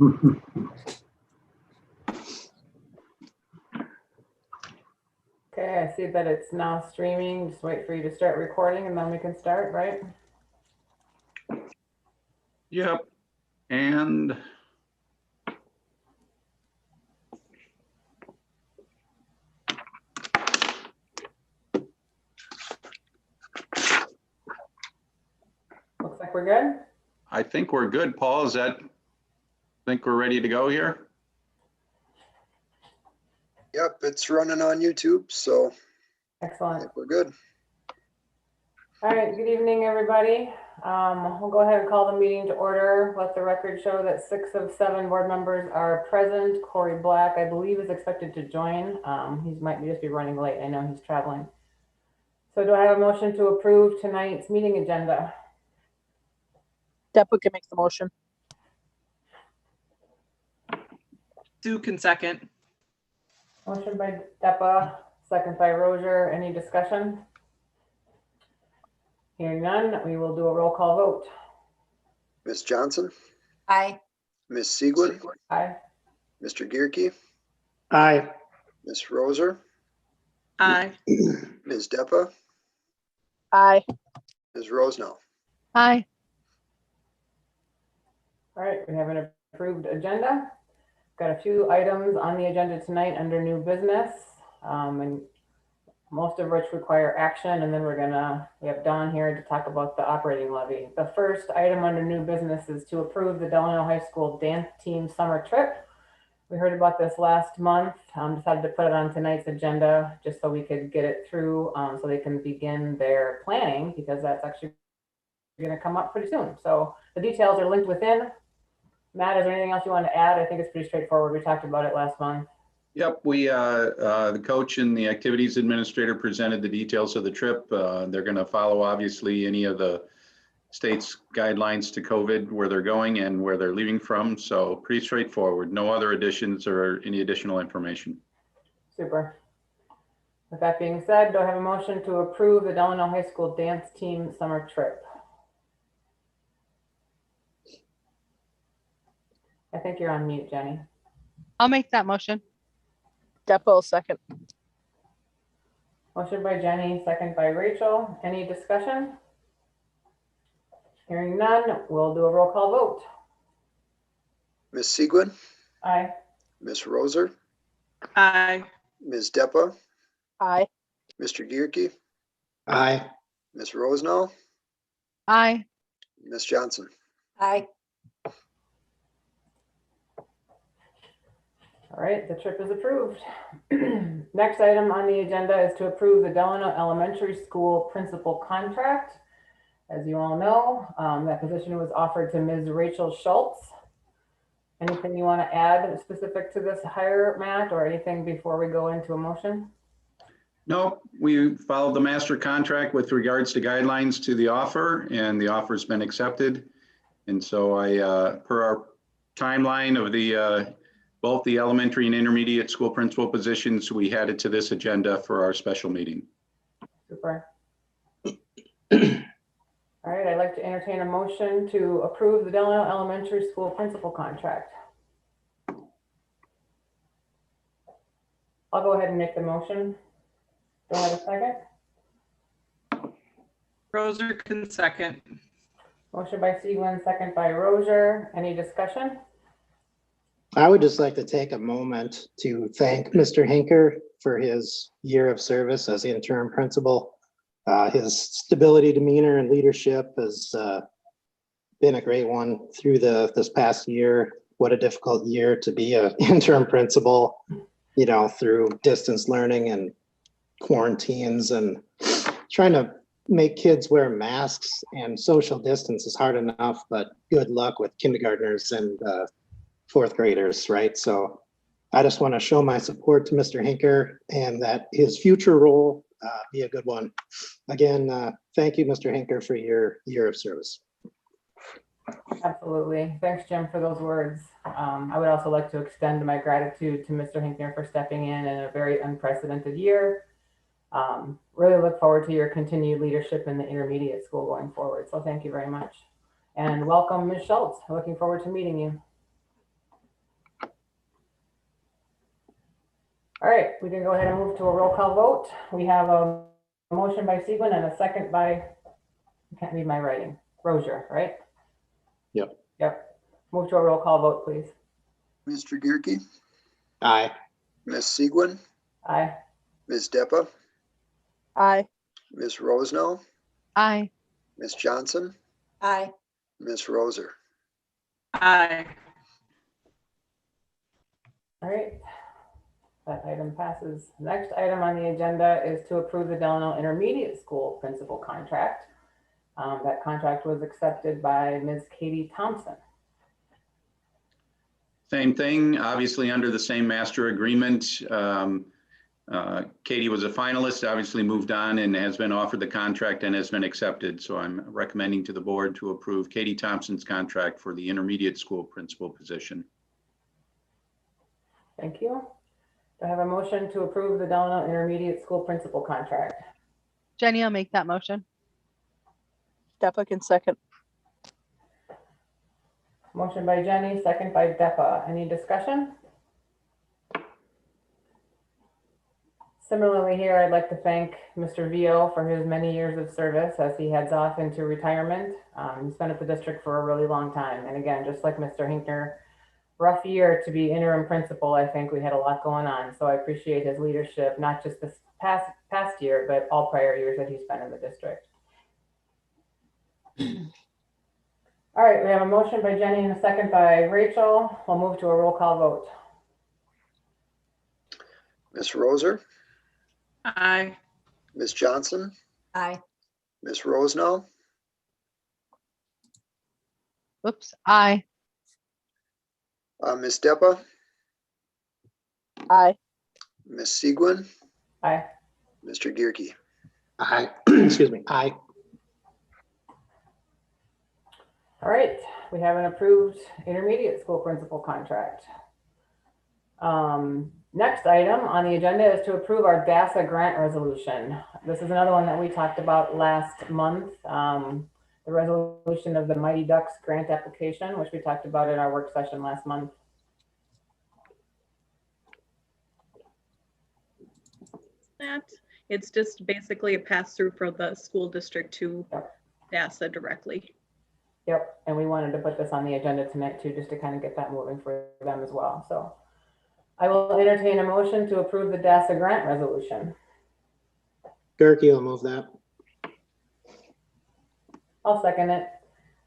Okay, I see that it's now streaming. Just wait for you to start recording and then we can start, right? Yep. And Looks like we're good. I think we're good, Paul. Think we're ready to go here? Yep, it's running on YouTube, so I Excellent. think we're good. All right, good evening, everybody. We'll go ahead and call the meeting to order. Let the record show that 6 of 7 board members are present. Corey Black, I believe, is expected to join. He might just be running late. I know he's traveling. So do I have a motion to approve tonight's meeting agenda? Deborah can make the motion. Sue can second. Motion by Deborah, second by Rozier. Any discussion? Hearing none, we will do a roll call vote. Ms. Johnson, Aye. Ms. Siegler, Aye. Mr. Gierke, Aye. Ms. Roser, Aye. Ms. Deppa, Aye. Ms. Rosenau. Aye. All right, we have an approved agenda. Got a few items on the agenda tonight under new business, and most of which require action. And then we have Dawn here to talk about the operating levy. The first item under new business is to approve the Delano High School dance team summer trip. We heard about this last month. Decided to put it on tonight's agenda just so we could get it through, so they can begin their planning, because that's actually going to come up pretty soon. So the details are linked within. Matt, is there anything else you want to add? I think it's pretty straightforward. We talked about it last month. Yep, the coach and the activities administrator presented the details of the trip. They're going to follow, obviously, any of the state's guidelines to COVID, where they're going and where they're leaving from. So pretty straightforward. No other additions or any additional information. Super. With that being said, do I have a motion to approve the Delano High School dance team summer trip? I think you're on mute, Jenny. I'll make that motion. Deborah second. Motion by Jenny, second by Rachel. Any discussion? Hearing none, we'll do a roll call vote. Ms. Siegler, Aye. Ms. Roser, Aye. Ms. Deppa, Aye. Mr. Gierke, Aye. Ms. Rosenau, Aye. Ms. Johnson. Aye. All right, the trip is approved. Next item on the agenda is to approve the Delano Elementary School principal contract. As you all know, that position was offered to Ms. Rachel Schultz. Anything you want to add specific to this hire, Matt, or anything before we go into a motion? No, we followed the master contract with regards to guidelines to the offer, and the offer's been accepted. And so per our timeline of the both the elementary and intermediate school principal positions, we had it to this agenda for our special meeting. Super. All right, I'd like to entertain a motion to approve the Delano Elementary School principal contract. I'll go ahead and make the motion. Do I have a second? Roser can second. Motion by Siegler, second by Rozier. Any discussion? I would just like to take a moment to thank Mr. Hinker for his year of service as interim principal. His stability, demeanor, and leadership has been a great one through this past year. What a difficult year to be an interim principal, you know, through distance learning and quarantines and trying to make kids wear masks, and social distance is hard enough, but good luck with kindergartners and fourth graders, right? So I just want to show my support to Mr. Hinker, and that his future role be a good one. Again, thank you, Mr. Hinker, for your year of service. Absolutely. Thanks, Jim, for those words. I would also like to extend my gratitude to Mr. Hinker for stepping in a very unprecedented year. Really look forward to your continued leadership in the intermediate school going forward. So thank you very much. And welcome, Ms. Schultz. Looking forward to meeting you. All right, we can go ahead and move to a roll call vote. We have a motion by Siegel and a second by, I can't read my writing, Rozier, right? Yep. Yep. Move to a roll call vote, please. Mr. Gearke, Aye. Ms. Segwin, Aye. Ms. Deppa, Aye. Ms. Rosenau, Aye. Ms. Johnson, Aye. Ms. Roser. Aye. All right. That item passes. Next item on the agenda is to approve the Delano Intermediate School principal contract. That contract was accepted by Ms. Katie Thompson. Same thing, obviously under the same master agreement. Katie was a finalist, obviously moved on and has been offered the contract and has been accepted. So I'm recommending to the board to approve Katie Thompson's contract for the intermediate school principal position. Thank you. Do I have a motion to approve the Delano Intermediate School principal contract? Jenny, I'll make that motion. Deppa can second. Motion by Jenny, second by Deppa. Any discussion? Similarly here, I'd like to thank Mr. Vio for his many years of service as he heads off into retirement. He's been at the district for a really long time. And again, just like Mr. Hinkner, rough year to be interim principal. I think we had a lot going on. So I appreciate his leadership, not just this past year, but all prior years that he's been in the district. All right, we have a motion by Jenny and a second by Rachel. We'll move to a roll call vote. Ms. Roser, Aye. Ms. Johnson, Aye. Ms. Rosenau, Oops. Aye. Ms. Deppa, Aye. Ms. Segwin, Aye. Mr. Gearke. Aye. Excuse me. Aye. All right, we have an approved intermediate school principal contract. Next item on the agenda is to approve our DASA grant resolution. This is another one that we talked about last month. The resolution of the Mighty Ducks grant application, which we talked about in our work session last month. That it's just basically a pass through for the school district to DASA directly. Yep, and we wanted to put this on the agenda tonight too, just to kind of get that moving for them as well. So I will entertain a motion to approve the DASA grant resolution. Gerke will move that. I'll second it.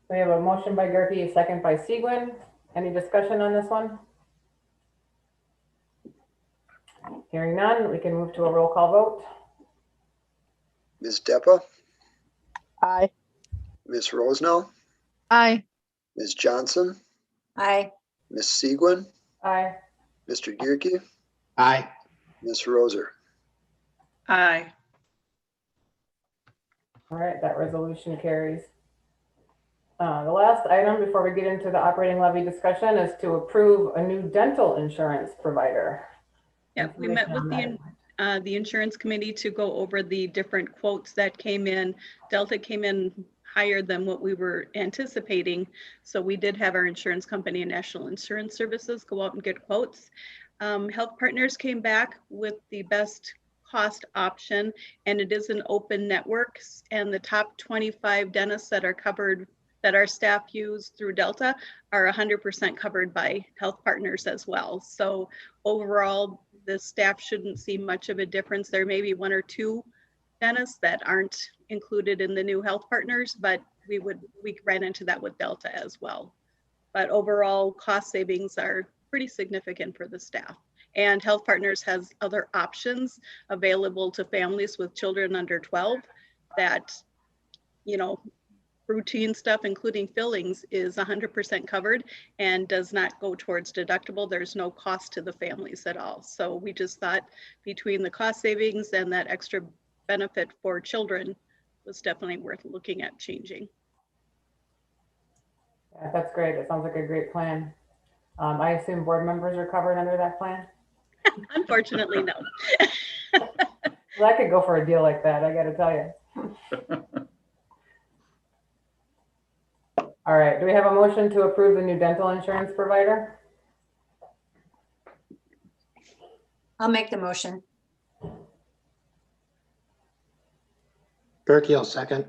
We have a motion by Gerke, a second by Segwin. Any discussion on this one? Hearing none, we can move to a roll call vote. Ms. Deppa, Aye. Ms. Rosenau, Aye. Ms. Johnson, Aye. Ms. Segwin, Aye. Mr. Gearke, Aye. Ms. Roser. Aye. All right, that resolution carries. The last item before we get into the operating levy discussion is to approve a new dental insurance provider. Yeah, we met with the insurance committee to go over the different quotes that came in. Delta came in higher than what we were anticipating. So we did have our insurance company and National Insurance Services go out and get quotes. Health Partners came back with the best cost option, and it is an open network, and the top 25 dentists that are covered, that our staff use through Delta, are 100% covered by Health Partners as well. So overall, the staff shouldn't see much of a difference. There may be one or two dentists that aren't included in the new Health Partners, but we ran into that with Delta as well. But overall, cost savings are pretty significant for the staff. And Health Partners has other options available to families with children under 12 that, you know, routine stuff, including fillings, is 100% covered and does not go towards deductible. There's no cost to the families at all. So we just thought between the cost savings and that extra benefit for children was definitely worth looking at changing. Yeah, that's great. It sounds like a great plan. I assume board members are covered under that plan? Unfortunately, no. Well, I could go for a deal like that, I gotta tell you. All right, do we have a motion to approve the new dental insurance provider? I'll make the motion. Gerke will second.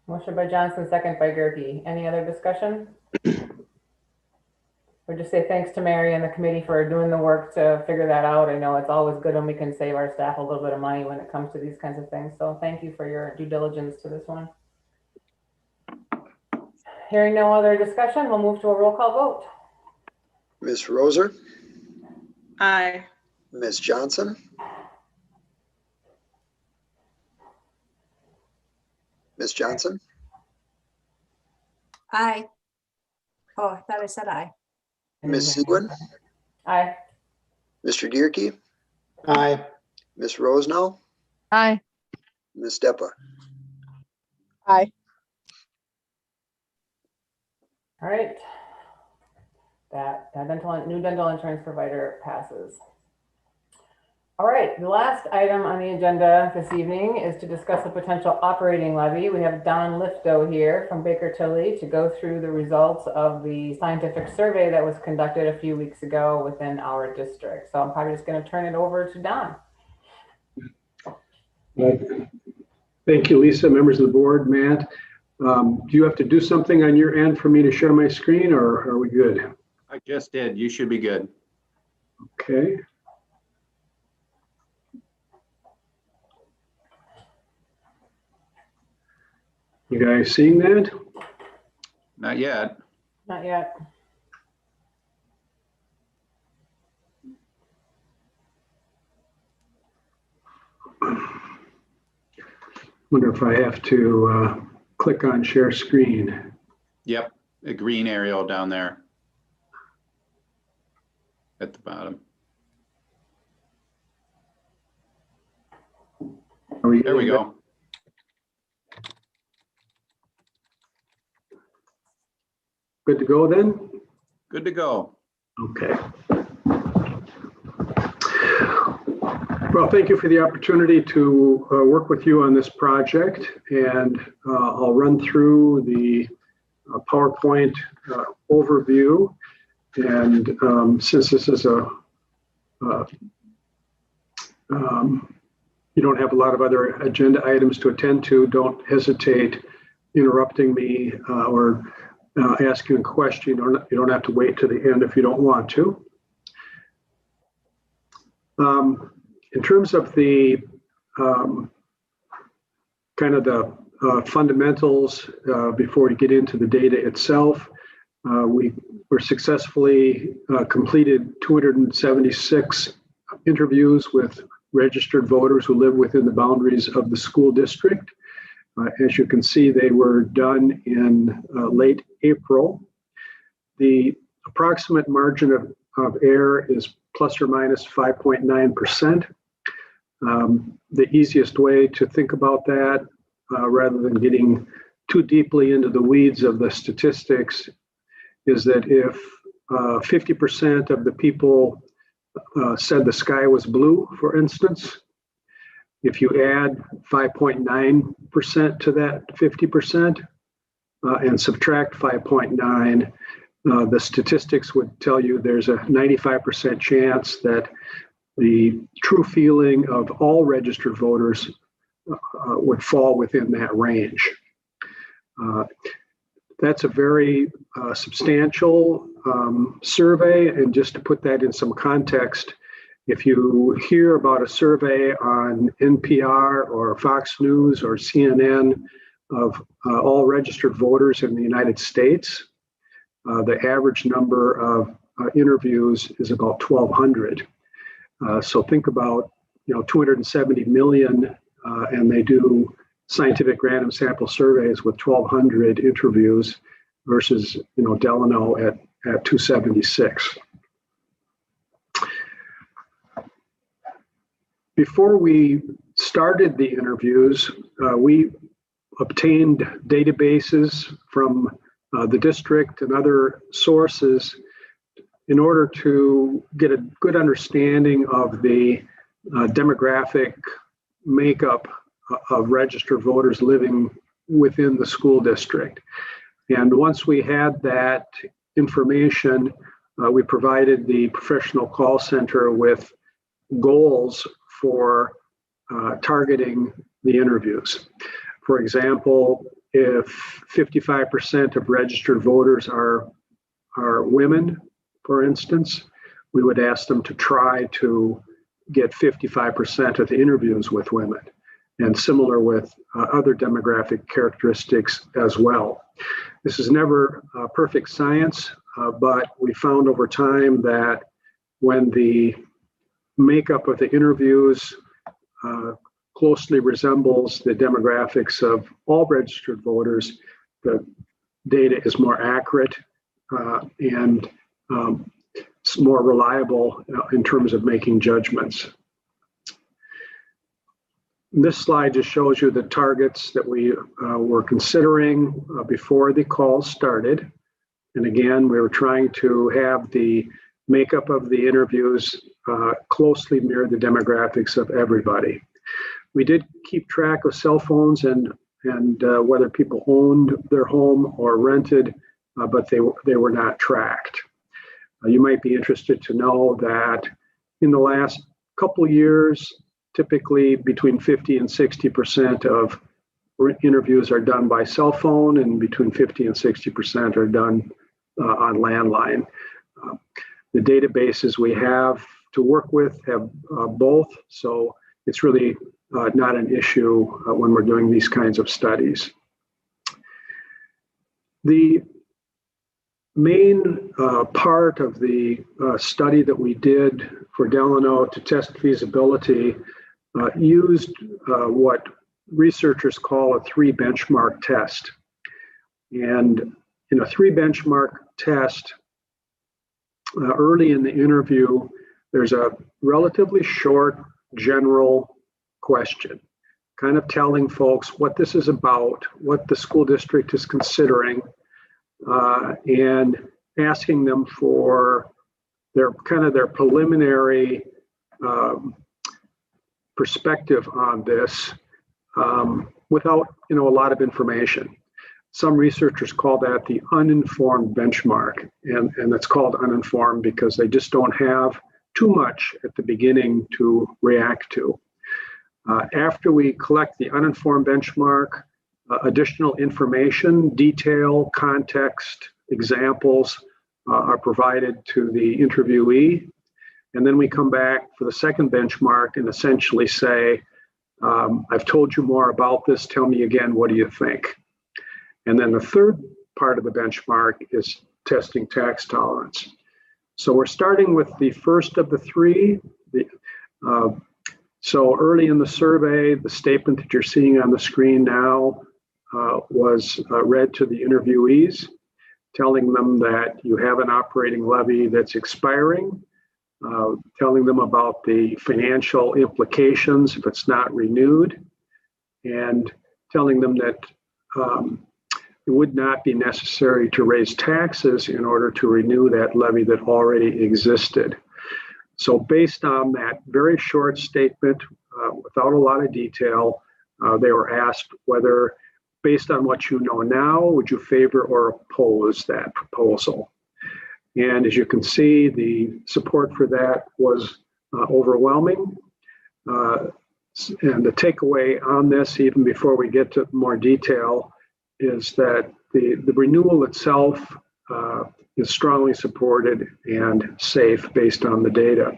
Motion by Johnson, second by Gerke. Any other discussion? We'll just say thanks to Mary and the committee for doing the work to figure that out. I know it's always good when we can save our staff a little bit of money when it comes to these kinds of things. So thank you for your due diligence to this one. Hearing no other discussion, we'll move to a roll call vote. Ms. Roser, Aye. Ms. Johnson, Ms. Johnson, Aye. Oh, I thought I said aye. Ms. Segwin, Aye. Mr. Gerke, Aye. Ms. Rosenau, Aye. Ms. Steppa. Aye. All right. That new dental insurance provider passes. All right, the last item on the agenda this evening is to discuss a potential operating levy. We have Don Lifto here from Baker Tilly to go through the results of the scientific survey that was conducted a few weeks ago within our district. So I'm probably just going to turn it over to Don. Thank you, Lisa, members of the board, Matt. Do you have to do something on your end for me to share my screen, or are we good? I just did. You should be good. Okay. You guys seeing that? Not yet. Not yet. Wonder if I have to click on share screen. Yep. A green arrow down there at the bottom. There we go. Good to go then? Good to go. Okay. Well, thank you for the opportunity to work with you on this project, and I'll run through the PowerPoint overview. And since this is you don't have a lot of other agenda items to attend to, don't hesitate interrupting me or asking a question. You don't have to wait to the end if you don't want to. In terms of the kind of the fundamentals before we get into the data itself, we were successfully completed 276 interviews with registered voters who live within the boundaries of the school district. As you can see, they were done in late April. The approximate margin of error is plus or minus 5.9%. The easiest way to think about that, rather than getting too deeply into the weeds of the statistics, is that if 50% of the people said the sky was blue, for instance, if you add 5.9% to that 50% and subtract 5.9, the statistics would tell you there's a 95% chance that the true feeling of all registered voters would fall within that range. That's a very substantial survey, and just to put that in some context, if you hear about a survey on NPR or Fox News or CNN of all registered voters in the United States, the average number of interviews is about 1,200. So think about 270 million, and they do scientific random sample surveys with 1,200 interviews versus Delano at 276. Before we started the interviews, we obtained databases from the district and other sources in order to get a good understanding of the demographic makeup of registered voters living within the school district. And once we had that information, we provided the professional call center with goals for targeting the interviews. For example, if 55% of registered voters are women, for instance, we would ask them to try to get 55% of the interviews with women, and similar with other demographic characteristics as well. This is never perfect science, but we found over time that when the makeup of the interviews closely resembles the demographics of all registered voters, the data is more accurate and it's more reliable in terms of making judgments. This slide just shows you the targets that we were considering before the call started. And again, we were trying to have the makeup of the interviews closely mirror the demographics of everybody. We did keep track of cell phones and whether people owned their home or rented, but they were not tracked. You might be interested to know that in the last couple years, typically between 50 and 60% of interviews are done by cell phone, and between 50 and 60% are done on landline. The databases we have to work with have both, so it's really not an issue when we're doing these kinds of studies. The main part of the study that we did for Delano to test feasibility used what researchers call a 3-benchmark test. And in a 3-benchmark test, early in the interview, there's a relatively short general question, kind of telling folks what this is about, what the school district is considering, and asking them for their preliminary perspective on this without a lot of information. Some researchers call that the uninformed benchmark, and it's called uninformed because they just don't have too much at the beginning to react to. After we collect the uninformed benchmark, additional information, detail, context, examples are provided to the interviewee. And then we come back for the second benchmark and essentially say, I've told you more about this, tell me again, what do you think? And then the third part of the benchmark is testing tax tolerance. So we're starting with the first of the three. So early in the survey, the statement that you're seeing on the screen now was read to the interviewees, telling them that you have an operating levy that's expiring, telling them about the financial implications if it's not renewed, and telling them that it would not be necessary to raise taxes in order to renew that levy that already existed. So based on that very short statement, without a lot of detail, they were asked whether, based on what you know now, would you favor or oppose that proposal? And as you can see, the support for that was overwhelming. And the takeaway on this, even before we get to more detail, is that the renewal itself is strongly supported and safe based on the data.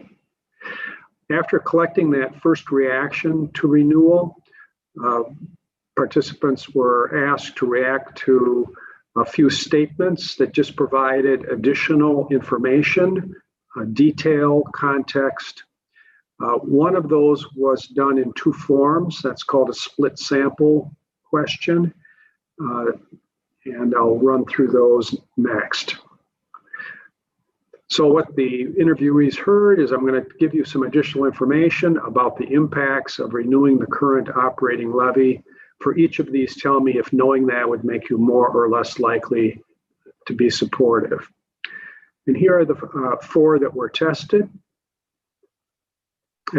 After collecting that first reaction to renewal, participants were asked to react to a few statements that just provided additional information, detail, context. One of those was done in 2 forms. That's called a split sample question. And I'll run through those next. So what the interviewees heard is I'm going to give you some additional information about the impacts of renewing the current operating levy. For each of these, tell me if knowing that would make you more or less likely to be supportive. And here are the 4 that were tested.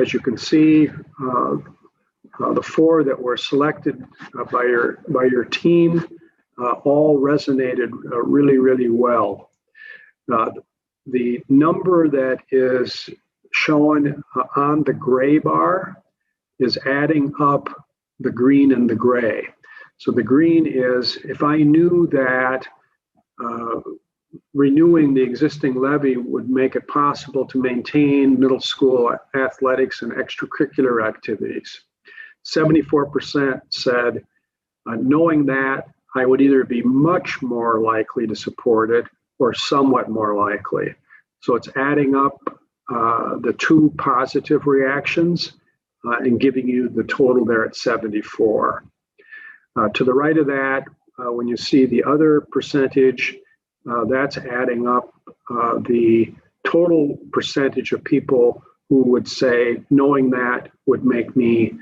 As you can see, the 4 that were selected by your team all resonated really, really well. The number that is shown on the gray bar is adding up the green and the gray. So the green is if I knew that renewing the existing levy would make it possible to maintain middle school athletics and extracurricular activities. 74% said, knowing that, I would either be much more likely to support it or somewhat more likely. So it's adding up the two positive reactions and giving you the total there at 74. To the right of that, when you see the other percentage, that's adding up the total percentage of people who would say knowing that would make me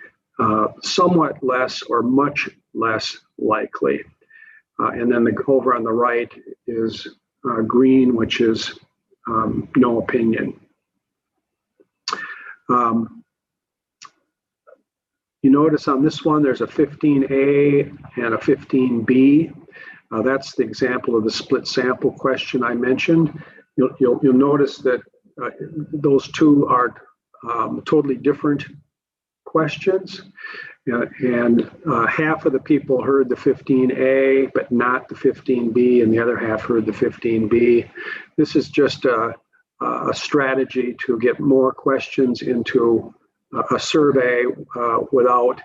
somewhat less or much less likely. And then over on the right is green, which is no opinion. You notice on this one, there's a 15A and a 15B. That's the example of the split sample question I mentioned. You'll notice that those two are totally different questions. And half of the people heard the 15A, but not the 15B, and the other half heard the 15B. This is just a strategy to get more questions into a survey without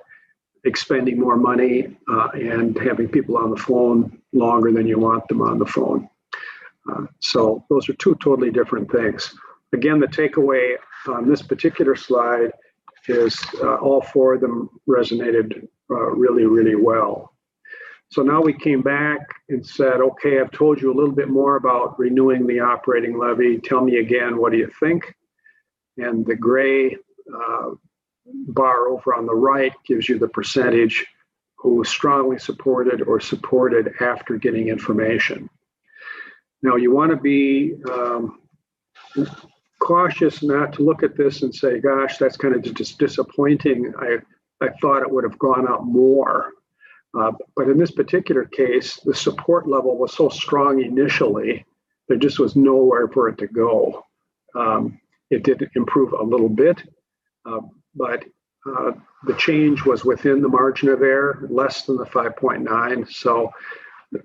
expending more money and having people on the phone longer than you want them on the phone. So those are two totally different things. Again, the takeaway on this particular slide is all four of them resonated really, really well. So now we came back and said, okay, I've told you a little bit more about renewing the operating levy. Tell me again, what do you think? And the gray bar over on the right gives you the percentage who strongly supported or supported after getting information. Now you want to be cautious not to look at this and say, gosh, that's kind of just disappointing. I thought it would have gone up more. But in this particular case, the support level was so strong initially, there just was nowhere for it to go. It did improve a little bit, but the change was within the margin of error, less than the 5.9. So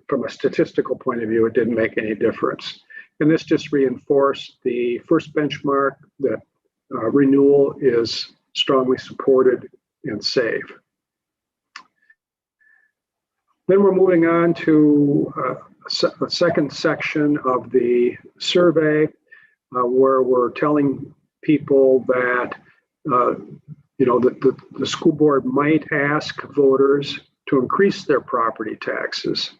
from a statistical point of view, it didn't make any difference. And this just reinforced the first benchmark that renewal is strongly supported and safe. Then we're moving on to a second section of the survey where we're telling people that the school board might ask voters to increase their property taxes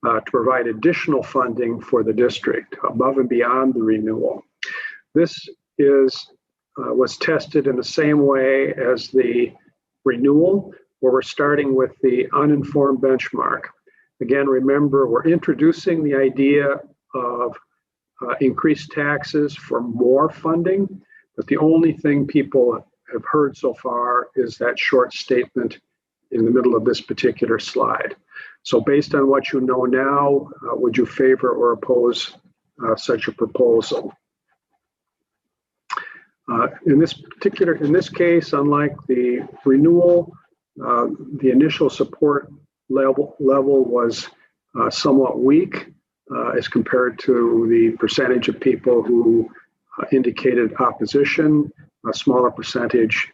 to provide additional funding for the district above and beyond the renewal. This was tested in the same way as the renewal, where we're starting with the uninformed benchmark. Again, remember, we're introducing the idea of increased taxes for more funding, but the only thing people have heard so far is that short statement in the middle of this particular slide. So based on what you know now, would you favor or oppose such a proposal? In this case, unlike the renewal, the initial support level was somewhat weak as compared to the percentage of people who indicated opposition, a smaller percentage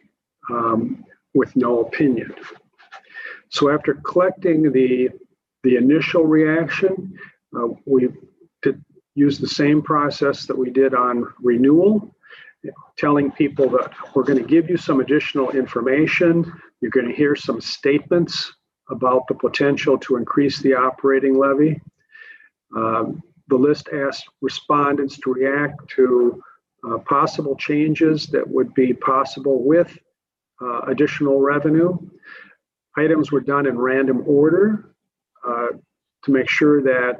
with no opinion. So after collecting the initial reaction, we used the same process that we did on renewal, telling people that we're going to give you some additional information. You're going to hear some statements about the potential to increase the operating levy. The list asked respondents to react to possible changes that would be possible with additional revenue. Items were done in random order to make sure that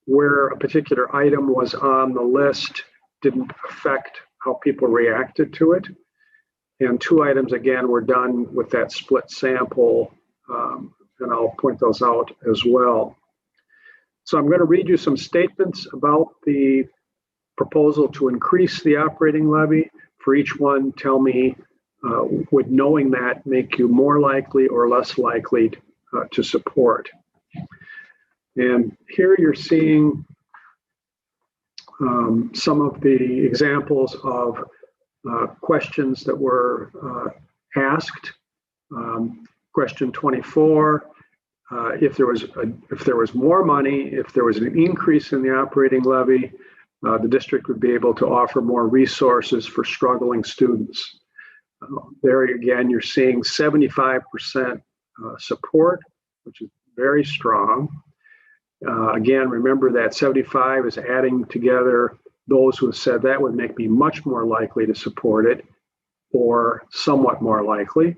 where a particular item was on the list didn't affect how people reacted to it. And two items, again, were done with that split sample, and I'll point those out as well. So I'm going to read you some statements about the proposal to increase the operating levy For each one, tell me, would knowing that make you more likely or less likely to support? And here you're seeing some of the examples of questions that were asked. Question 24, if there was more money, if there was an increase in the operating levy, the district would be able to offer more resources for struggling students. There again, you're seeing 75% support, which is very strong. Again, remember that 75 is adding together those who have said that would make me much more likely to support it or somewhat more likely.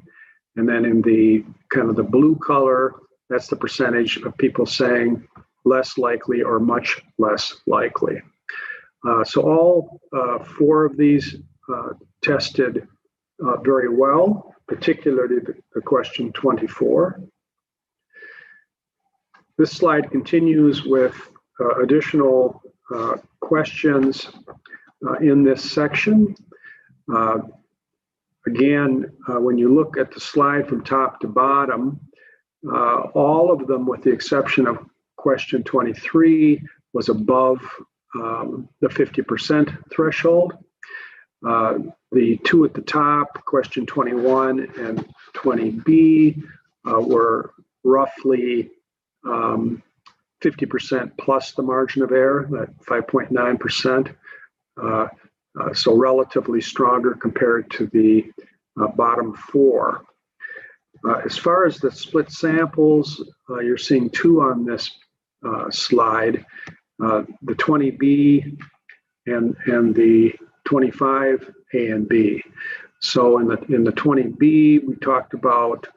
And then in the kind of the blue color, that's the percentage of people saying less likely or much less likely. So all 4 of these tested very well, particularly the question 24. This slide continues with additional questions in this section. Again, when you look at the slide from top to bottom, all of them, with the exception of question 23, was above the 50% threshold. The 2 at the top, question 21 and 20B, were roughly 50% plus the margin of error, that 5.9%. So relatively stronger compared to the bottom 4. As far as the split samples, you're seeing 2 on this slide, the 20B and the 25 A and B. So in the 20B, we talked about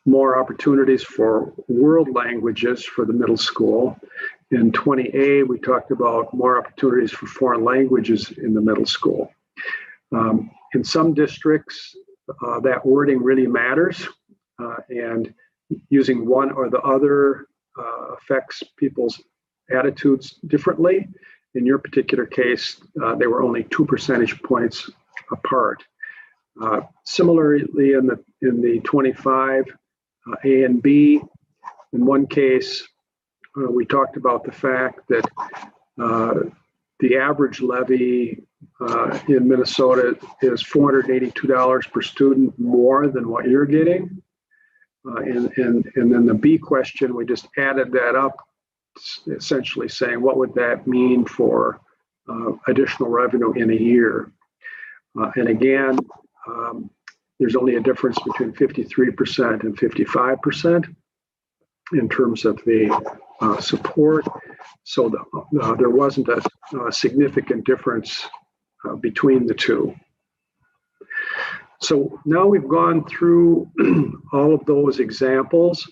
more opportunities for world languages for the middle school. In 20A, we talked about more opportunities for foreign languages in the middle school. In some districts, that wording really matters, and using one or the other affects people's attitudes differently. In your particular case, they were only 2 percentage points apart. Similarly, in the 25 A and B, in one case, we talked about the fact that the average levy in Minnesota is $482 per student more than what you're getting. And then the B question, we just added that up, essentially saying, what would that mean for additional revenue in a year? And again, there's only a difference between 53% and 55% in terms of the support. So there wasn't a significant difference between the 2. So now we've gone through all of those examples.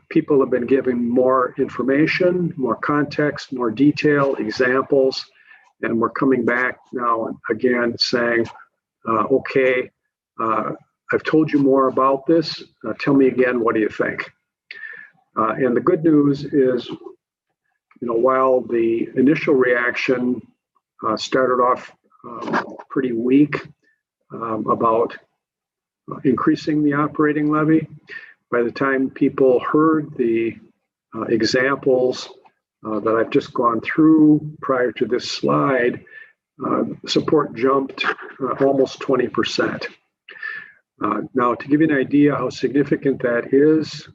People have been given more information, more context, more detail, examples, and we're coming back now again saying, okay, I've told you more about this. Tell me again, what do you think? And the good news is, while the initial reaction started off pretty weak about increasing the operating levy, by the time people heard the examples that I've just gone through prior to this slide, support jumped almost 20%. Now, to give you an idea how significant that is,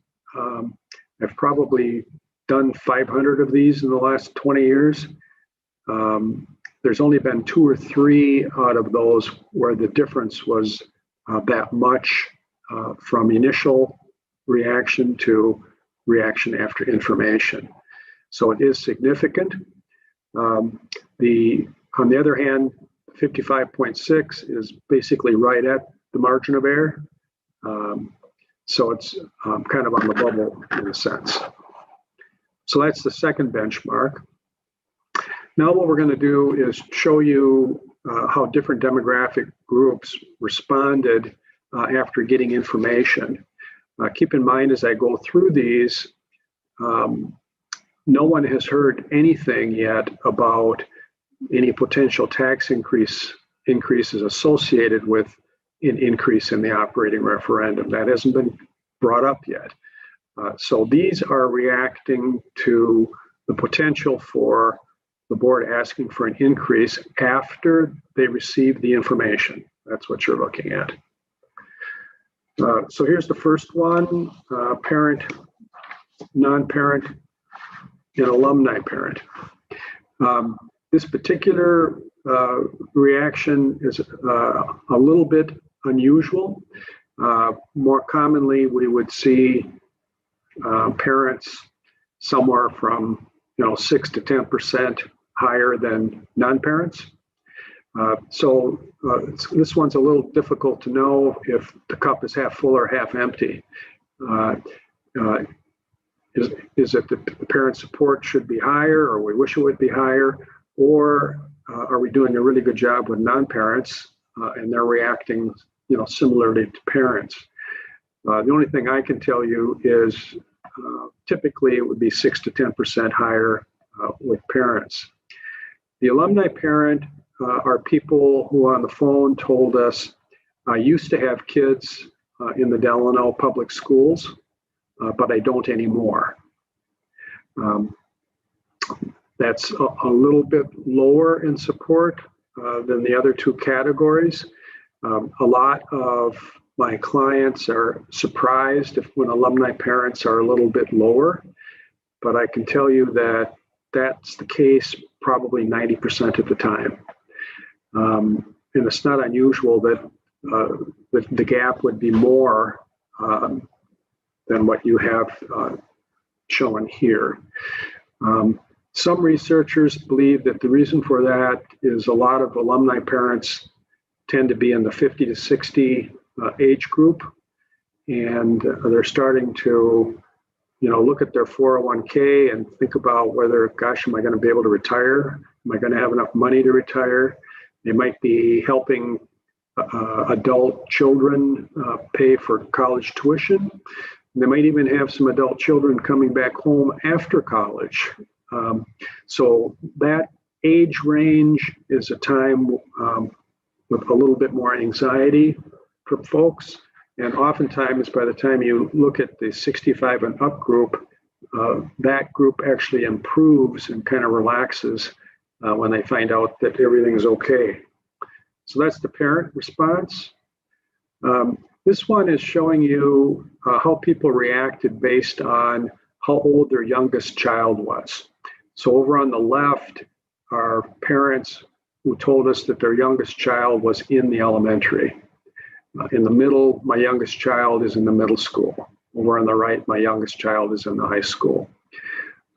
I've probably done 500 of these in the last 20 years. There's only been 2 or 3 out of those where the difference was that much from initial reaction to reaction after information. So it is significant. On the other hand, 55.6 is basically right at the margin of error. So it's kind of on the bubble in a sense. So that's the second benchmark. Now what we're going to do is show you how different demographic groups responded after getting information. Keep in mind as I go through these, no one has heard anything yet about any potential tax increase increases associated with an increase in the operating referendum. That hasn't been brought up yet. So these are reacting to the potential for the board asking for an increase after they receive the information. That's what you're looking at. So here's the first one, parent, non-parent, and alumni parent. This particular reaction is a little bit unusual. More commonly, we would see parents somewhere from 6 to 10% higher than non-parents. So this one's a little difficult to know if the cup is half full or half empty. Is it that the parent support should be higher, or we wish it would be higher, or are we doing a really good job with non-parents and they're reacting similarly to parents? The only thing I can tell you is typically it would be 6 to 10% higher with parents. The alumni parent are people who on the phone told us used to have kids in the Delano public schools, but I don't anymore. That's a little bit lower in support than the other two categories. A lot of my clients are surprised when alumni parents are a little bit lower, but I can tell you that that's the case probably 90% of the time. And it's not unusual that the gap would be more than what you have shown here. Some researchers believe that the reason for that is a lot of alumni parents tend to be in the 50 to 60 age group, and they're starting to look at their 401k and think about whether, gosh, am I going to be able to retire? Am I going to have enough money to retire? They might be helping adult children pay for college tuition. They might even have some adult children coming back home after college. So that age range is a time with a little bit more anxiety for folks. And oftentimes, by the time you look at the 65 and up group, that group actually improves and kind of relaxes when they find out that everything is okay. So that's the parent response. This one is showing you how people reacted based on how old their youngest child was. So over on the left are parents who told us that their youngest child was in the elementary. In the middle, my youngest child is in the middle school. Over on the right, my youngest child is in the high school.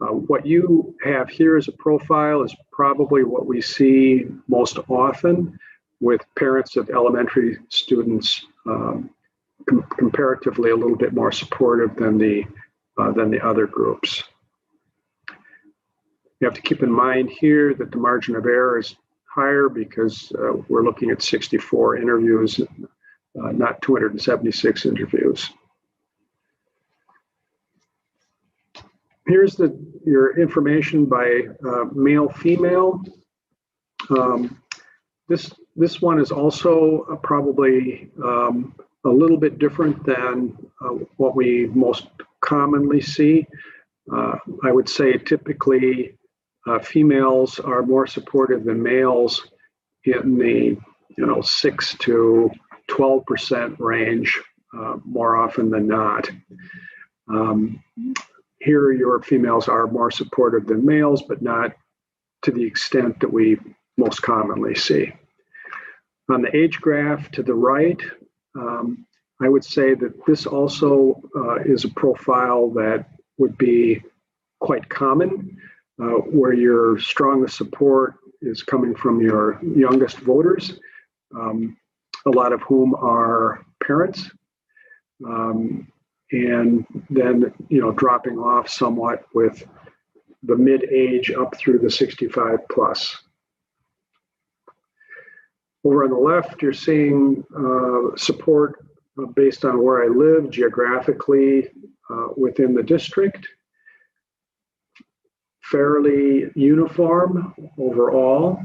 What you have here as a profile is probably what we see most often with parents of elementary students, comparatively a little bit more supportive than the other groups. You have to keep in mind here that the margin of error is higher because we're looking at 64 interviews, not 276 interviews. Here's your information by male, female. This one is also probably a little bit different than what we most commonly see. I would say typically females are more supportive than males in the 6 to 12% range more often than not. Here your females are more supportive than males, but not to the extent that we most commonly see. On the age graph to the right, I would say that this also is a profile that would be quite common, where your strongest support is coming from your youngest voters, a lot of whom are parents, and then dropping off somewhat with the mid-age up through the 65 plus. Over on the left, you're seeing support based on where I live geographically within the district. Fairly uniform overall.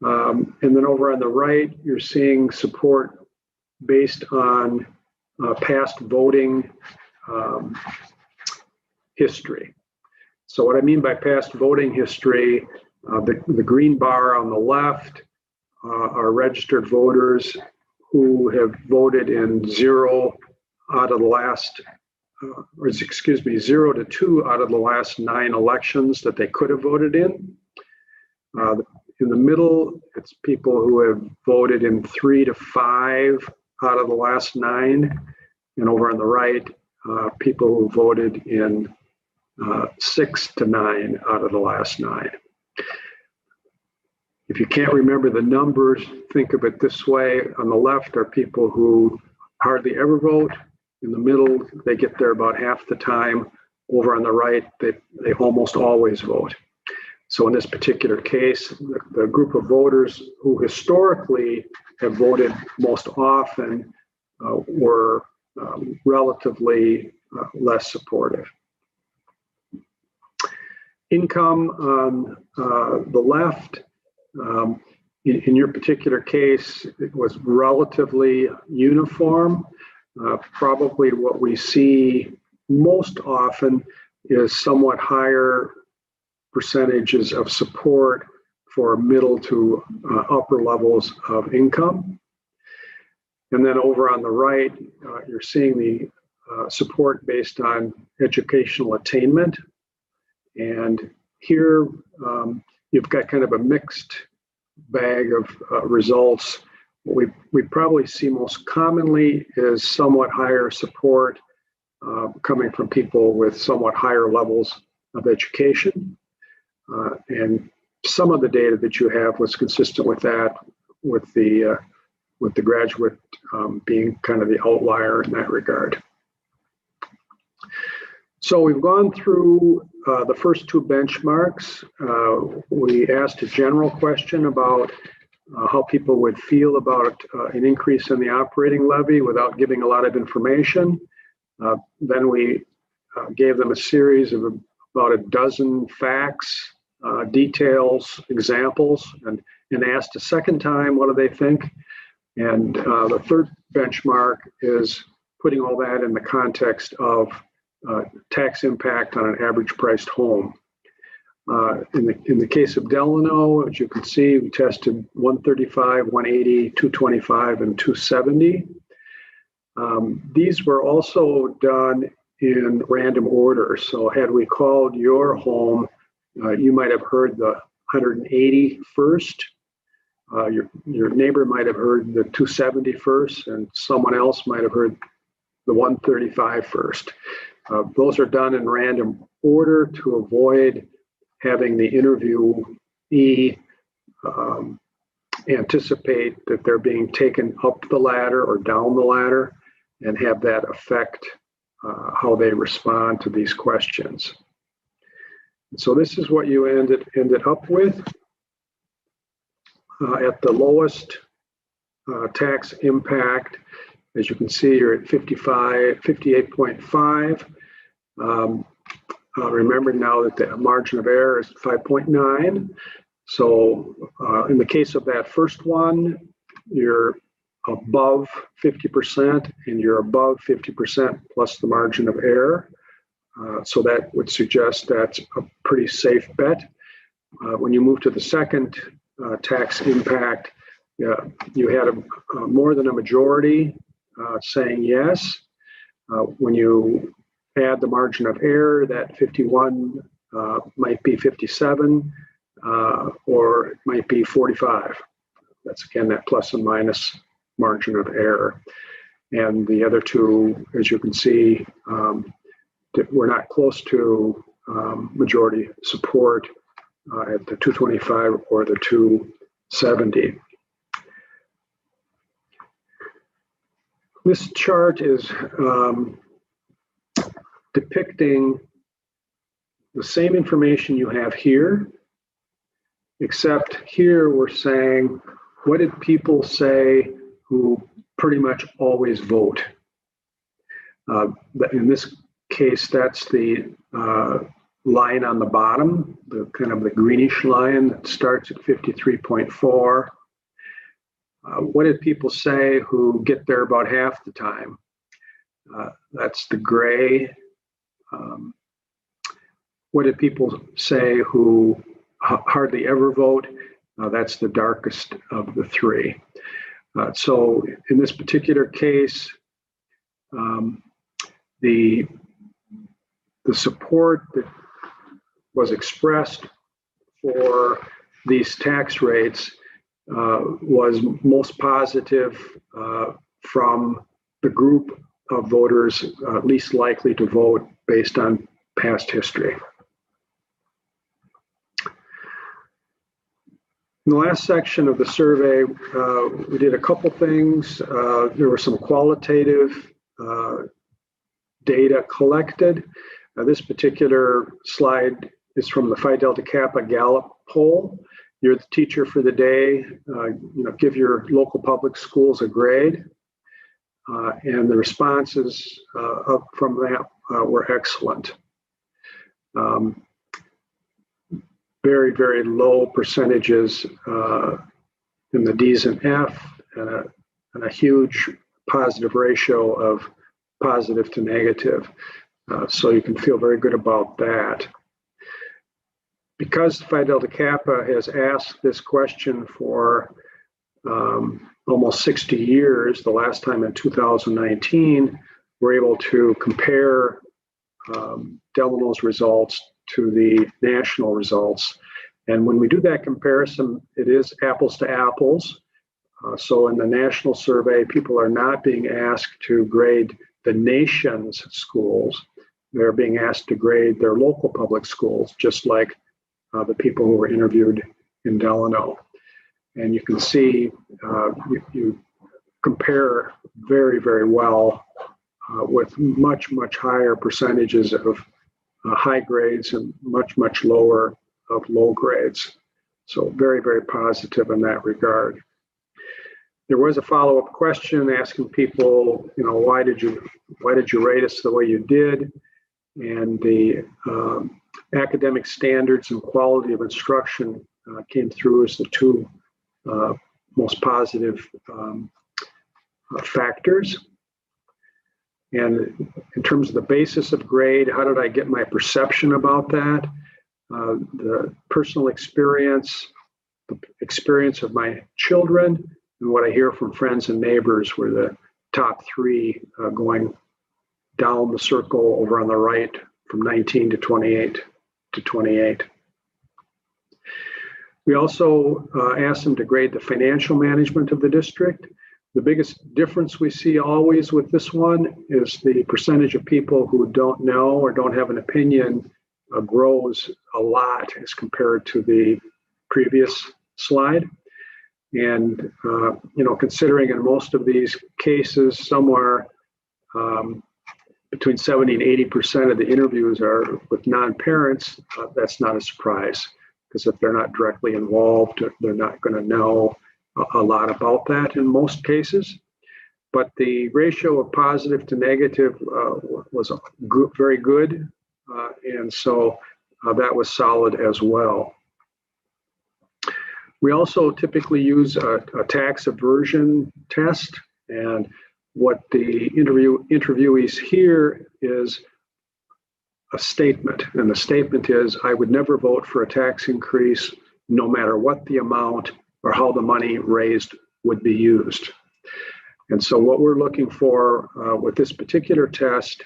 And then over on the right, you're seeing support based on past voting history. So what I mean by past voting history, the green bar on the left are registered voters who have voted in 0 out of the last, 0 to 2 out of the last 9 elections that they could have voted in. In the middle, it's people who have voted in 3 to 5 out of the last 9. And over on the right, people who voted in 6 to 9 out of the last 9. If you can't remember the numbers, think of it this way. On the left are people who hardly ever vote. In the middle, they get there about half the time. Over on the right, they almost always vote. So in this particular case, the group of voters who historically have voted most often were relatively less supportive. Income on the left, in your particular case, it was relatively uniform. Probably what we see most often is somewhat higher percentages of support for middle to upper levels of income. And then over on the right, you're seeing the support based on educational attainment. And here you've got kind of a mixed bag of results. What we probably see most commonly is somewhat higher support coming from people with somewhat higher levels of education. And some of the data that you have was consistent with that, with the graduate being kind of the outlier in that regard. So we've gone through the first 2 benchmarks. We asked a general question about how people would feel about an increase in the operating levy without giving a lot of information. Then we gave them a series of about a dozen facts, details, examples, and asked a second time, what do they think? And the third benchmark is putting all that in the context of tax impact on an average priced home. In the case of Delano, as you can see, we tested 135, 180, 225, and 270. These were also done in random order. So had we called your home, you might have heard the 180 first. Your neighbor might have heard the 270 first, and someone else might have heard the 135 first. Those are done in random order to avoid having the interviewee anticipate that they're being taken up the ladder or down the ladder and have that affect how they respond to these questions. So this is what you ended up with. At the lowest tax impact, as you can see, you're at 58.5. Remember now that the margin of error is 5.9. So in the case of that first one, you're above 50% and you're above 50% plus the margin of error. So that would suggest that's a pretty safe bet. When you move to the second tax impact, you had more than a majority saying yes. When you add the margin of error, that 51 might be 57 or it might be 45. That's again that plus and minus margin of error. And the other two, as you can see, we're not close to majority support at the 225 or the 270. This chart is depicting the same information you have here, except here we're saying, what did people say who pretty much always vote? In this case, that's the line on the bottom, the kind of the greenish line that starts at 53.4. What did people say who get there about half the time? That's the gray. What did people say who hardly ever vote? That's the darkest of the three. So in this particular case, the support that was expressed for these tax rates was most positive from the group of voters least likely to vote based on past history. In the last section of the survey, we did a couple things. There were some qualitative data collected. This particular slide is from the Phi Delta Kappa Gallup poll. You're the teacher for the day. Give your local public schools a grade. And the responses from that were excellent. Very, very low percentages in the D's and F, and a huge positive ratio of positive to negative. So you can feel very good about that. Because Phi Delta Kappa has asked this question for almost 60 years, the last time in 2019, we're able to compare Delano's results to the national results. And when we do that comparison, it is apples to apples. So in the national survey, people are not being asked to grade the nation's schools. They're being asked to grade their local public schools, just like the people who were interviewed in Delano. And you can see you compare very, very well with much, much higher percentages of high grades and much, much lower of low grades. So very, very positive in that regard. There was a follow-up question asking people, why did you rate us the way you did? And the academic standards and quality of instruction came through as the two most positive factors. And in terms of the basis of grade, how did I get my perception about that? The personal experience, the experience of my children, and what I hear from friends and neighbors were the top three, going down the circle over on the right from 19 to 28 to 28. We also asked them to grade the financial management of the district. The biggest difference we see always with this one is the percentage of people who don't know or don't have an opinion grows a lot as compared to the previous slide. And, considering in most of these cases, somewhere between 70 and 80% of the interviews are with non-parents, that's not a surprise, because if they're not directly involved, they're not going to know a lot about that in most cases. But the ratio of positive to negative was good, very good. And so that was solid as well. We also typically use a tax aversion test. And what the interviewees hear is a statement. And the statement is, I would never vote for a tax increase, no matter what the amount or how the money raised would be used. And so what we're looking for with this particular test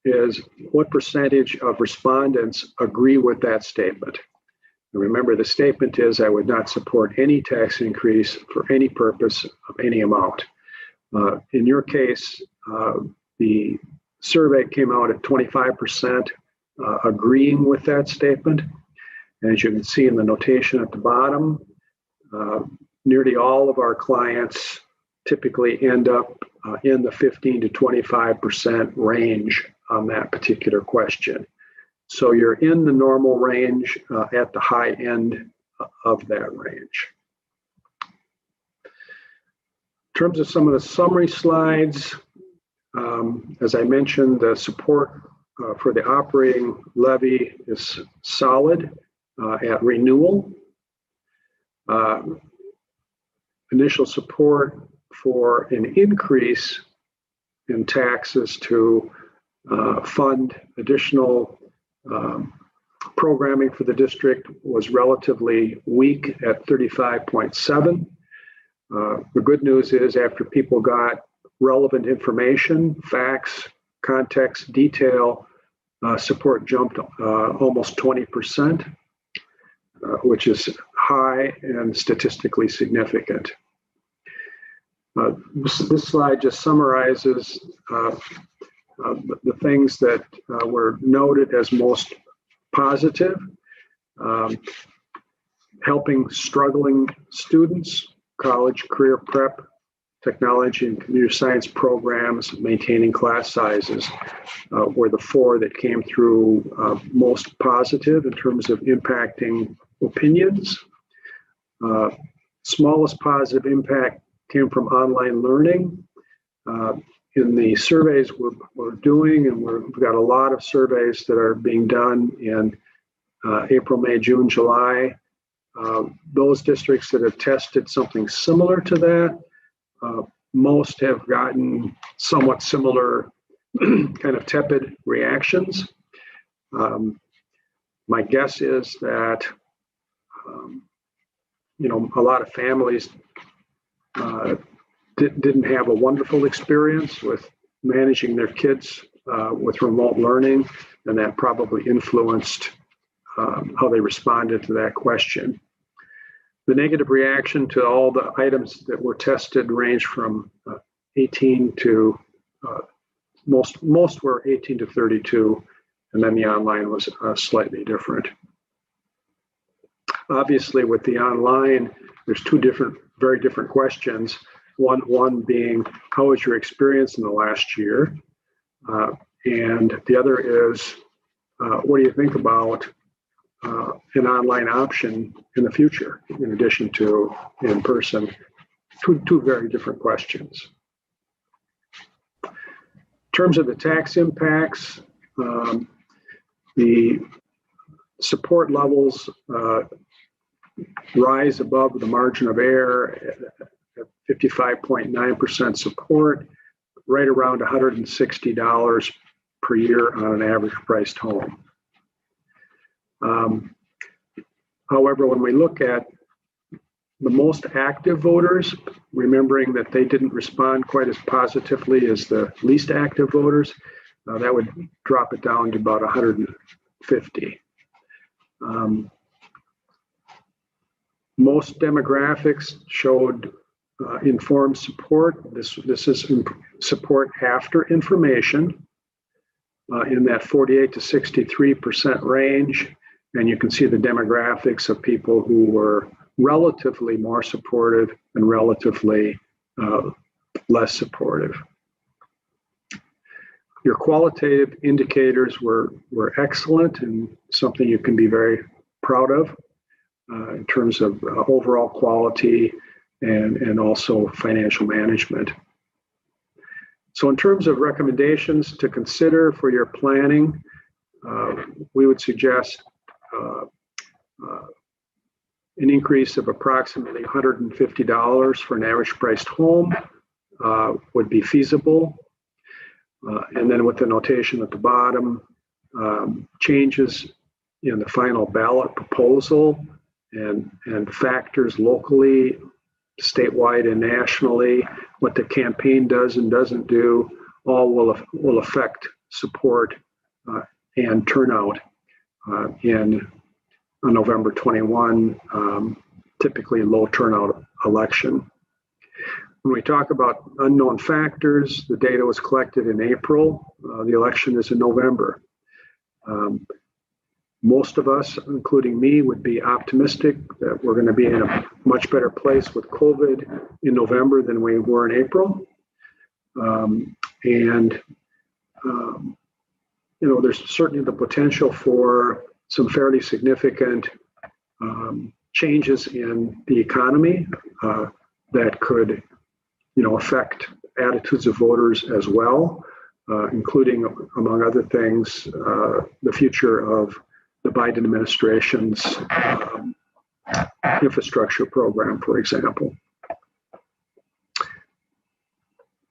is what percentage of respondents agree with that statement. And remember, the statement is, I would not support any tax increase for any purpose of any amount. In your case, the survey came out at 25% agreeing with that statement. And as you can see in the notation at the bottom, nearly all of our clients typically end up in the 15 to 25% range on that particular question. So you're in the normal range at the high end of that range. In terms of some of the summary slides, as I mentioned, the support for the operating levy is solid at renewal. Initial support for an increase in taxes to fund additional programming for the district was relatively weak at 35.7. The good news is after people got relevant information, facts, context, detail, support jumped almost 20%, which is high and statistically significant. This slide just summarizes the things that were noted as most positive. Helping struggling students, college, career prep, technology and computer science programs, maintaining class sizes were the four that came through most positive in terms of impacting opinions. Smallest positive impact came from online learning. In the surveys we're doing, and we've got a lot of surveys that are being done in April, May, June, July. Those districts that have tested something similar to that, most have gotten somewhat similar kind of tepid reactions. My guess is that, a lot of families didn't have a wonderful experience with managing their kids with remote learning, and that probably influenced how they responded to that question. The negative reaction to all the items that were tested range from 18 to, most were 18 to 32, and then the online was slightly different. Obviously, with the online, there's two very different questions. One being, how was your experience in the last year? And the other is, what do you think about an online option in the future, in addition to in person? Two very different questions. In terms of the tax impacts, the support levels rise above the margin of error at 55.9% support, right around $160 per year on an average priced home. However, when we look at the most active voters, remembering that they didn't respond quite as positively as the least active voters, that would drop it down to about 150. Most demographics showed informed support. This is support after information in that 48 to 63% range. And you can see the demographics of people who were relatively more supportive and relatively less supportive. Your qualitative indicators were excellent and something you can be very proud of in terms of overall quality and also financial management. So in terms of recommendations to consider for your planning, we would suggest an increase of approximately $150 for an average priced home would be feasible. And then with the notation at the bottom, changes in the final ballot proposal and factors locally, statewide and nationally, what the campaign does and doesn't do, all will affect support and turnout in a November 21, typically low turnout election. When we talk about unknown factors, the data was collected in April. The election is in November. Most of us, including me, would be optimistic that we're going to be in a much better place with COVID in November than we were in April. There's certainly the potential for some fairly significant changes in the economy that could, affect attitudes of voters as well. including, among other things, the future of the Biden administration's infrastructure program, for example.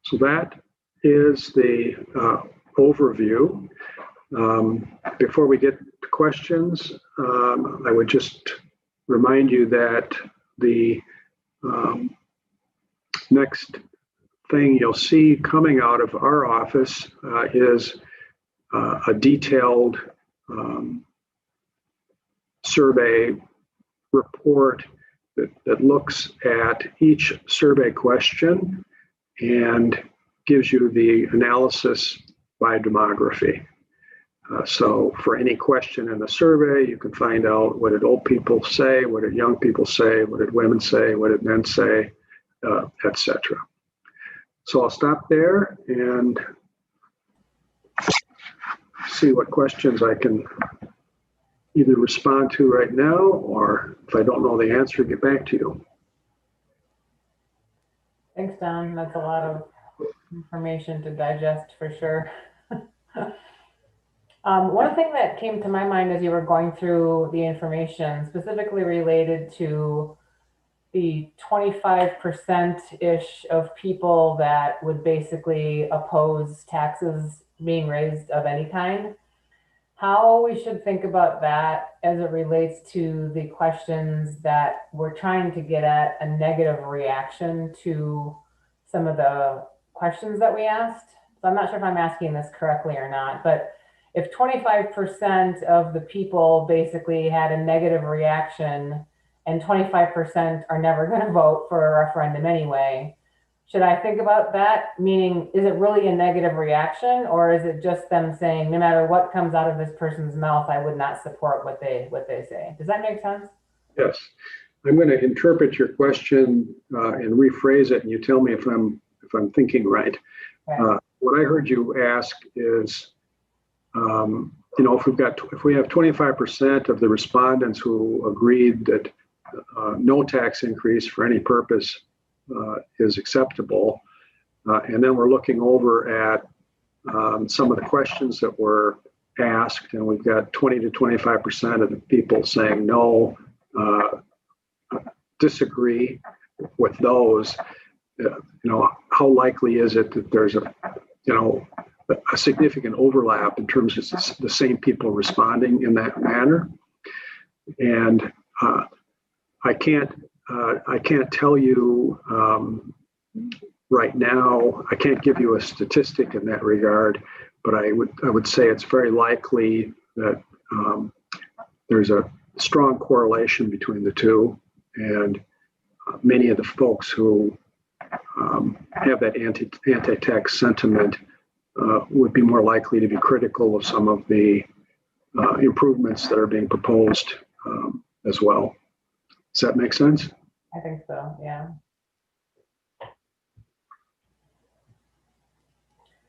So that is the overview. Before we get to questions, I would just remind you that the next thing you'll see coming out of our office is a detailed survey report that looks at each survey question and gives you the analysis by demography. So for any question in the survey, you can find out what did old people say, what did young people say, what did women say, what did men say, etc. So I'll stop there and see what questions I can either respond to right now, or if I don't know the answer, get back to you. Thanks, Don. That's a lot of information to digest for sure. One thing that came to my mind as you were going through the information, specifically related to the 25%-ish of people that would basically oppose taxes being raised of any kind, how we should think about that as it relates to the questions that we're trying to get at a negative reaction to some of the questions that we asked. So I'm not sure if I'm asking this correctly or not, but if 25% of the people basically had a negative reaction and 25% are never going to vote for a referendum anyway, should I think about that? Meaning, is it really a negative reaction, or is it just them saying, no matter what comes out of this person's mouth, I would not support what they say? Does that make sense? Yes. I'm going to interpret your question and rephrase it, and you tell me if I'm thinking right. Okay. What I heard you ask is, if we have 25% of the respondents who agreed that no tax increase for any purpose is acceptable, and then we're looking over at some of the questions that were asked, and we've got 20 to 25% of the people saying no, disagree with those. How likely is it that there's a significant overlap in terms of the same people responding in that manner? And I can't tell you right now. I can't give you a statistic in that regard, but I would say it's very likely that there's a strong correlation between the two, and many of the folks who have that anti-tax sentiment would be more likely to be critical of some of the improvements that are being proposed as well. Does that make sense? I think so, yeah.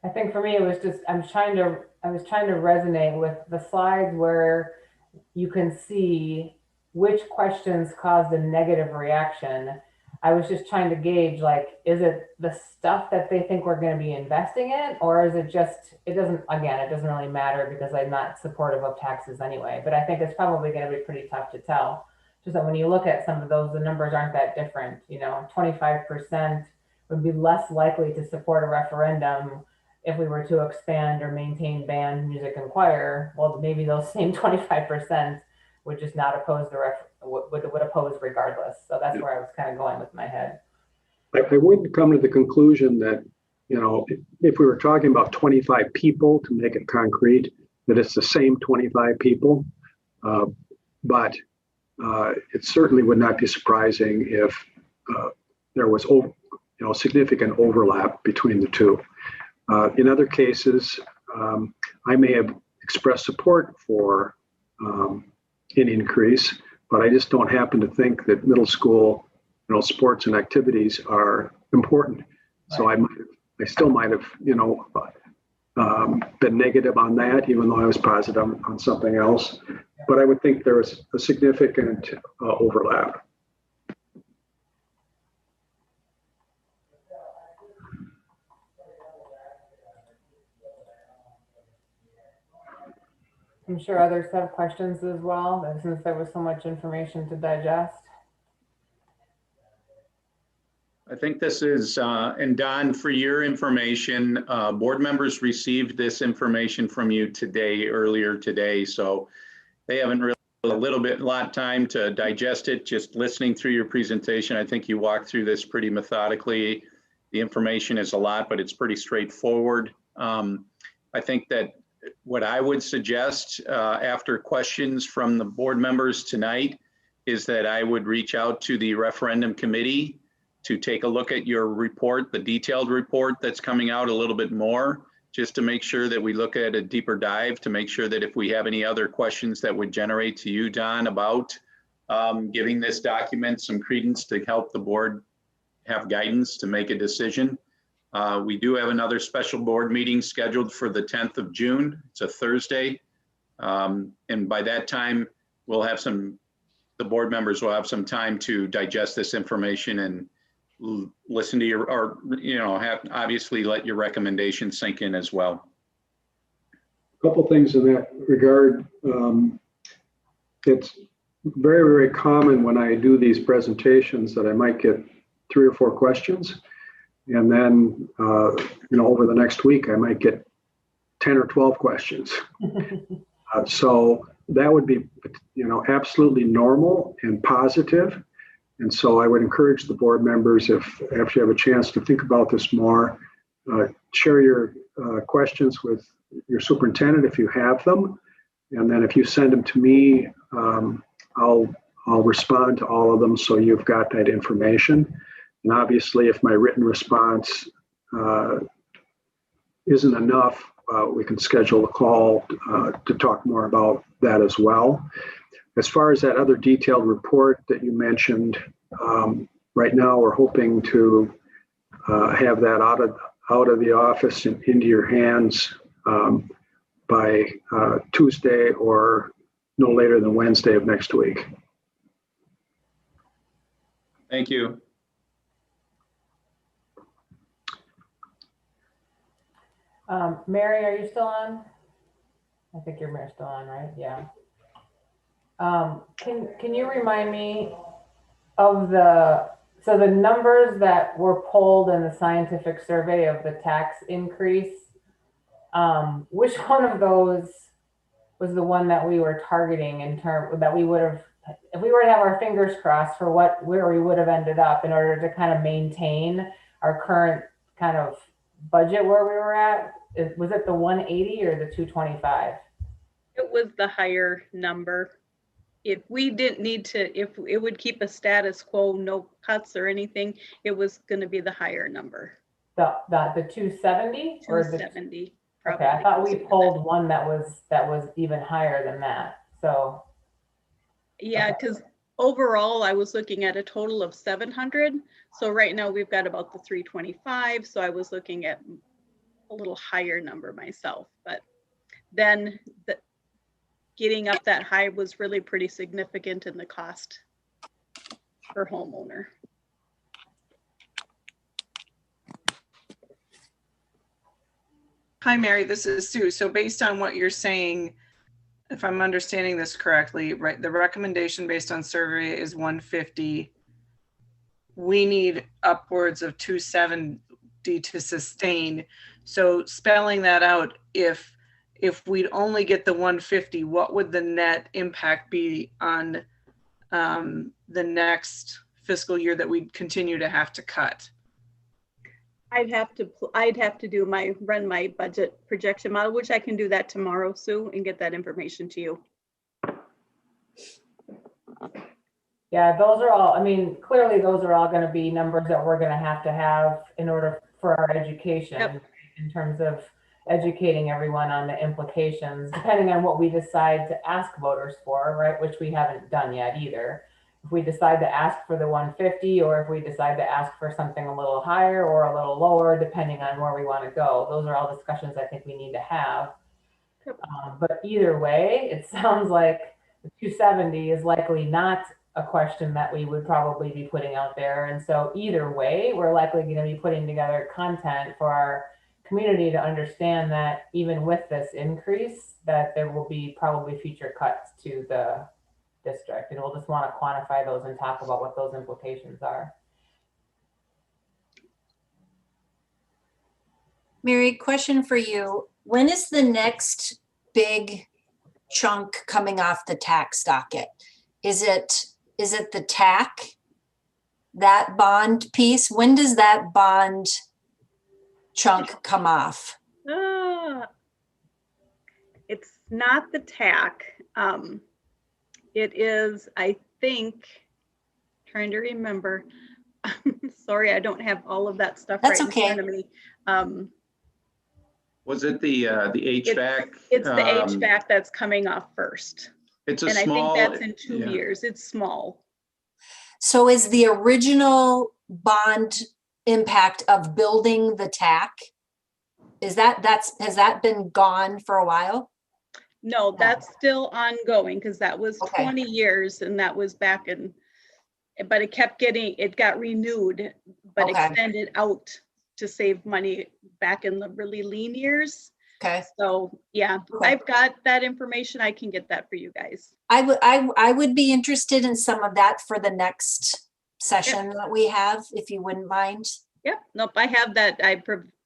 I think for me, it was just, I was trying to resonate with the slides where you can see which questions caused a negative reaction. I was just trying to gauge, like, is it the stuff that they think we're going to be investing in, or is it just, it doesn't really matter because I'm not supportive of taxes anyway. But I think it's probably going to be pretty tough to tell. Just that when you look at some of those, the numbers aren't that different. 25% would be less likely to support a referendum if we were to expand or maintain band, music, and choir. Well, maybe those same 25% would just not oppose would oppose regardless. So that's where I was kind of going with my head. I wouldn't come to the conclusion that, if we were talking about 25 people, to make it concrete, that it's the same 25 people. But it certainly would not be surprising if there was significant overlap between the two. In other cases, I may have expressed support for an increase, but I just don't happen to think that middle school, sports and activities are important. So I still might have, been negative on that, even though I was positive on something else. But I would think there was a significant overlap. I'm sure others have questions as well, since there was so much information to digest. I think this is, and Don, for your information, board members received this information from you today, earlier today. So they haven't really a lot of time to digest it. Just listening through your presentation, I think you walked through this pretty methodically. The information is a lot, but it's pretty straightforward. I think that what I would suggest after questions from the board members tonight is that I would reach out to the referendum committee to take a look at your report, the detailed report that's coming out a little bit more, just to make sure that we look at a deeper dive, to make sure that if we have any other questions that would generate to you, Don, about giving this document some credence to help the board have guidance to make a decision. We do have another special board meeting scheduled for the 10th of June. It's a Thursday. And by that time, we'll have the board members will have some time to digest this information and listen to your, or, have obviously let your recommendations sink in as well. A couple things in that regard. It's very, very common when I do these presentations that I might get 3 or 4 questions. And then, over the next week, I might get 10 or 12 questions. So that would be, absolutely normal and positive. And so I would encourage the board members, if after you have a chance to think about this more, share your questions with your superintendent if you have them. And then if you send them to me, I'll respond to all of them so you've got that information. And obviously, if my written response isn't enough, we can schedule a call to talk more about that as well. As far as that other detailed report that you mentioned, right now we're hoping to have that out of the office and into your hands by Tuesday or no later than Wednesday of next week. Thank you. Mary, are you still on? I think you're still on, right? Yeah. Can you remind me of so the numbers that were pulled in the scientific survey of the tax increase, which one of those was the one that we were targeting that we would have, if we were to have our fingers crossed for where we would have ended up in order to kind of maintain our current kind of budget where we were at? Was it the 180 or the 225? It was the higher number. If we didn't need to, if it would keep a status quo, no cuts or anything, it was going to be the higher number. The 270 or 270. Okay, I thought we pulled one that was even higher than that. So yeah, because overall I was looking at a total of 700. So right now we've got about the 325. So I was looking at a little higher number myself, but then getting up that high was really pretty significant in the cost per homeowner. Hi, Mary, this is Sue. So based on what you're saying, if I'm understanding this correctly, right, the recommendation based on survey is 150. We need upwards of 270 to sustain. So spelling that out, if we'd only get the 150, what would the net impact be on the next fiscal year that we'd continue to have to cut? I'd have to run my budget projection model, which I can do that tomorrow, Sue, and get that information to you. yeah, those are all, I mean, clearly those are all going to be numbers that we're going to have in order for our education. Yep. In terms of educating everyone on the implications, depending on what we decide to ask voters for, right? Which we haven't done yet either. If we decide to ask for the 150, or if we decide to ask for something a little higher or a little lower, depending on where we want to go. Those are all discussions I think we need to have. But either way, it sounds like the 270 is likely not a question that we would probably be putting out there. And so either way, we're likely going to be putting together content for our community to understand that even with this increase, that there will be probably future cuts to the district. And we'll just want to quantify those and talk about what those implications are. Mary, question for you. When is the next big chunk coming off the tax docket? Is it the TAC, that bond piece? When does that bond chunk come off? It's not the TAC. It is, I think, trying to remember. Sorry, I don't have all of that stuff That's right okay. in front of me. Was it the HVAC? It's the HVAC that's coming off first. It's a And small. I think that's in 2 yeah. years. It's small. So is the original bond impact of building the TAC, has that been gone for a while? No, that's still ongoing because that was Okay. 20 years and that was back in, but it got renewed, but Okay. extended out to save money back in the really lean years. Okay. So yeah, Okay. I've got that information. I can get that for you guys. I would be interested in some of that for the next session that we have, if you wouldn't mind. Yep, nope, I have that.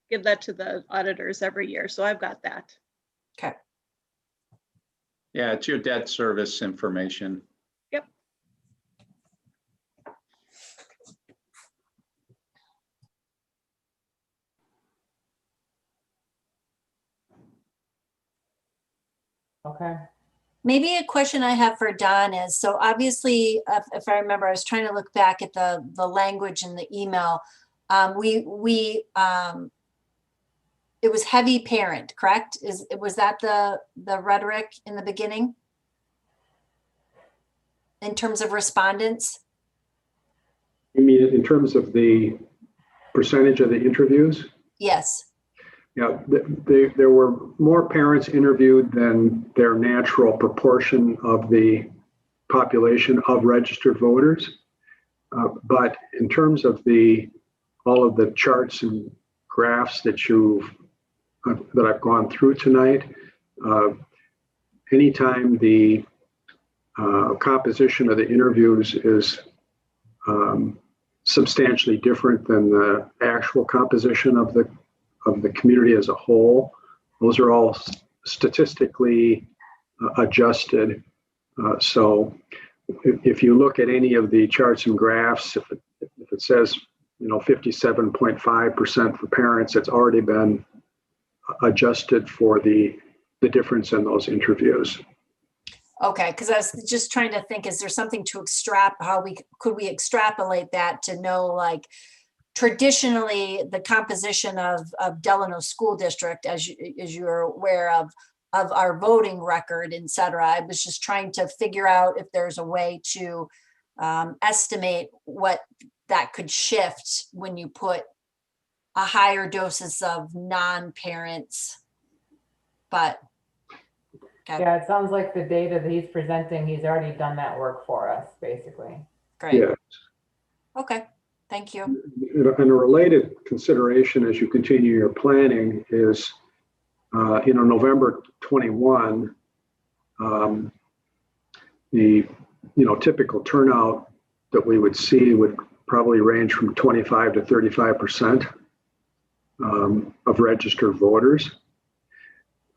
Give that to the auditors every year. So I've got that. Okay. Yeah, it's your debt service information. Yep. Okay. Maybe a question I have for Don is, so obviously, if I remember, I was trying to look back at the language in the email. It was heavy parent, correct? Was that the rhetoric in the beginning? In terms of respondents? You mean in terms of the percentage of the interviews? Yes. Yeah, there were more parents interviewed than their natural proportion of the population of registered voters. But in terms of all of the charts and graphs that I've gone through tonight, anytime the composition of the interviews is substantially different than the actual composition of the community as a whole, those are all statistically adjusted. So if you look at any of the charts and graphs, if it says 57.5% for parents, it's already been adjusted for the difference in those interviews. Okay, because I was just trying to think, is there something to could we extrapolate that to know, like, traditionally the composition of Delano School District, as you're aware of our voting record, et cetera. I was just trying to figure out if there's a way to estimate what that could shift when you put a higher doses of non-parents, but. Okay. Yeah, it sounds like the data that he's presenting, he's already done that work for us, basically. Great. Yeah. Okay, thank you. And a related consideration as you continue your planning is, November 21, the typical turnout that we would see would probably range from 25 to 35% of registered voters.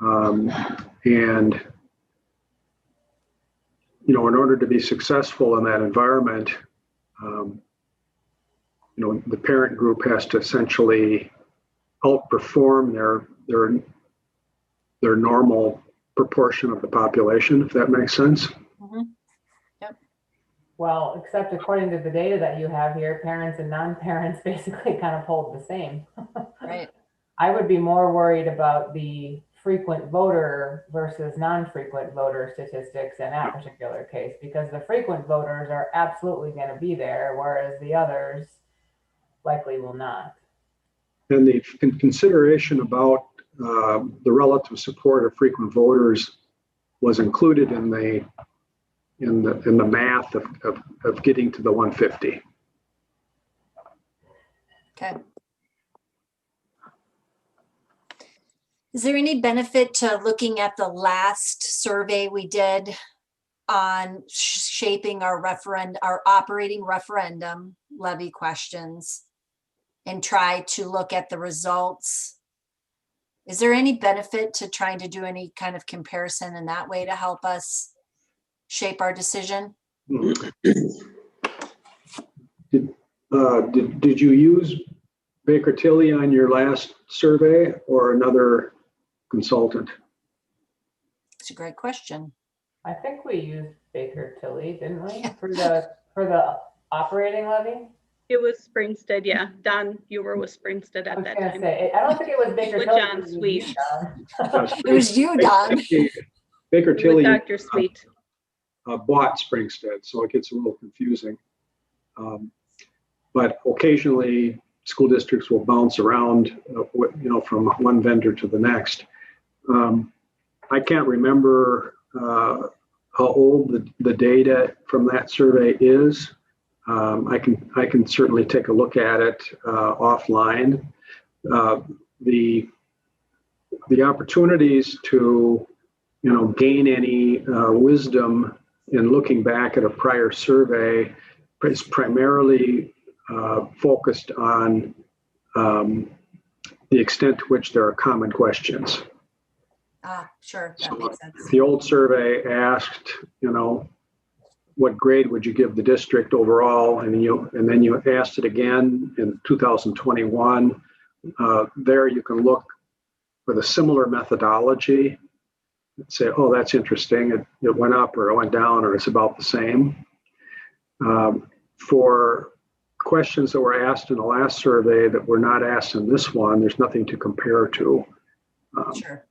And in order to be successful in that environment, the parent group has to essentially outperform their normal proportion of the population, if that makes sense. Mm-hmm. Yep. Well, except according to the data that you have here, parents and non-parents basically kind of hold the same. Right. I would be more worried about the frequent voter versus non-frequent voter statistics in that particular case, because the frequent voters are absolutely going to be there, whereas the others likely will not. And the consideration about the relative support of frequent voters was included in the math of getting to the 150. Okay. Is there any benefit to looking at the last survey we did on shaping our operating referendum levy questions and try to look at the results? Is there any benefit to trying to do any kind of comparison in that way to help us shape our decision? Did you use Baker Tilly on your last survey or another consultant? It's a great question. I think we used Baker Tilly, didn't we, for the operating levy? It was Springstead, yeah. Don, you were with Springstead I at was that gonna time. say, I don't think it was Baker With Tilly. John it was you, Sweet. Don. It was you, Don. Baker With Tilly Dr. Sweet. bought Springstead, so it gets a little confusing. But occasionally, school districts will bounce around, from one vendor to the next. I can't remember how old the data from that survey is. I can certainly take a look at it offline. The opportunities to gain any wisdom in looking back at a prior survey is primarily focused on the extent to which there are common questions. Sure, that So makes sense. the old survey asked, what grade would you give the district overall? And then you asked it again in 2021. There you can look with a similar methodology and say, oh, that's interesting. It went up or it went down or it's about the same. For questions that were asked in the last survey that were not asked in this one, there's nothing to compare to. Sure.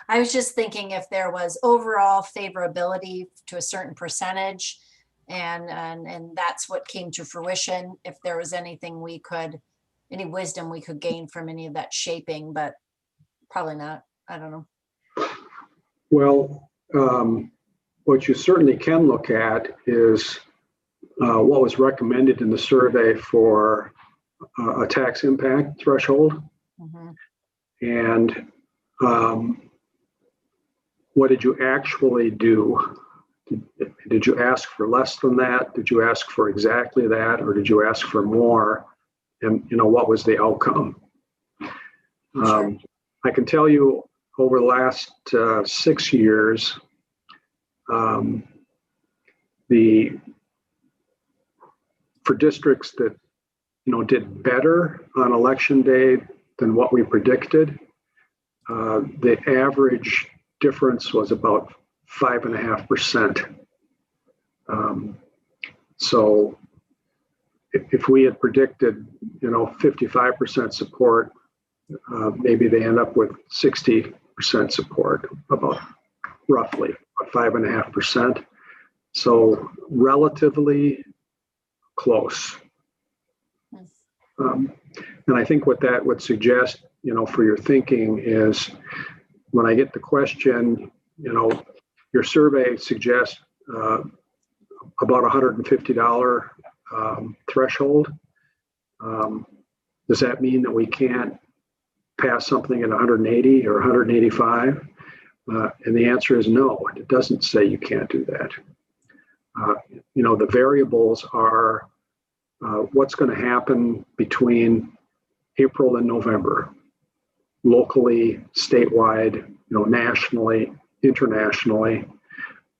I was just thinking if there was overall favorability to a certain percentage and that's what came to fruition, if there was any wisdom we could gain from any of that shaping, but probably not. I don't know. Well, what you certainly can look at is what was recommended in the survey for a tax impact threshold. Mm-hmm. And what did you actually do? Did you ask for less than that? Did you ask for exactly that? Or did you ask for more? And what was the outcome? Sure. I can tell you over the last 6 years, for districts that did better on election day than what we predicted, the average difference was about 5.5%. So if we had predicted 55% support, maybe they end up with 60% support, about roughly 5.5%. So relatively close. And I think what that would suggest, for your thinking is when I get the question, your survey suggests about $150 threshold. Does that mean that we can't pass something at 180 or 185? And the answer is no. It doesn't say you can't do that. The variables are what's going to happen between April and November, locally, statewide, nationally, internationally.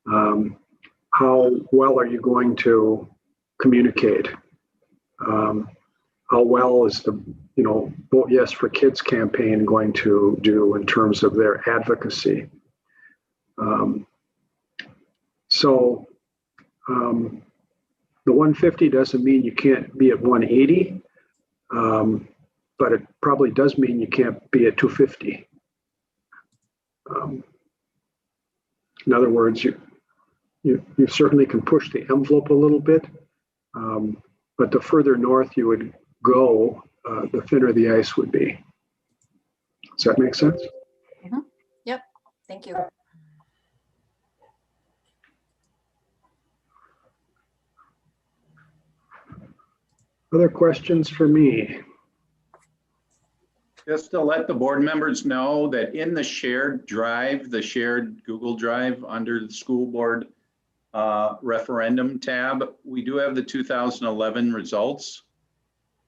How well are you going to communicate? How well is the Vote Yes for Kids campaign going to do in terms of their advocacy? The 150 doesn't mean you can't be at 180, but it probably does mean you can't be at 250. In other words, you certainly can push the envelope a little bit, but the further north you would go, the thinner the ice would be. Does that make sense? Mm-hmm. Yep. Thank you. Other questions for me? Just to let the board members know that in the shared drive, the shared Google Drive under the school board referendum tab, we do have the 2011 results.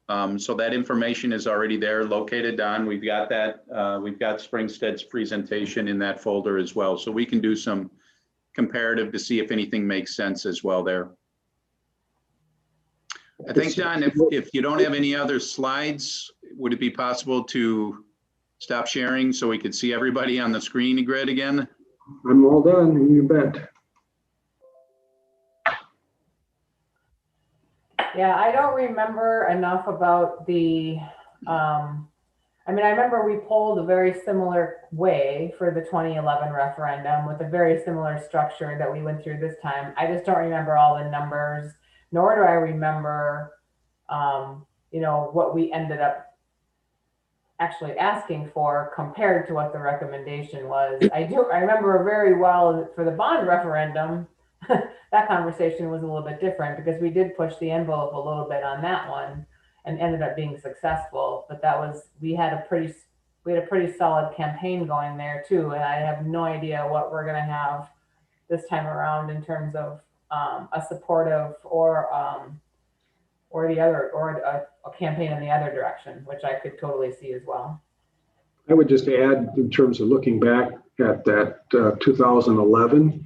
So that information is already there, located, Don. We've got that. We've got Springstead's presentation in that folder as well. So we can do some comparative to see if anything makes sense as well there. I think, Don, if you don't have any other slides, would it be possible to stop sharing so we could see everybody on the screen grid again? I'm all done, you bet. Yeah, I don't remember enough about the, I mean, I remember we polled a very similar way for the 2011 referendum with a very similar structure that we went through this time. I just don't remember all the numbers, nor do I remember, you know, what we ended up actually asking for compared to what the recommendation was. I remember very well for the bond referendum, that conversation was a little bit different because we did push the envelope a little bit on that one and ended up being successful. But that was, we had a pretty solid campaign going there too. And I have no idea what we're gonna have this time around in terms of a supportive or the other, or a campaign in the other direction, which I could totally see as well. I would just add, in terms of looking back at that 2011,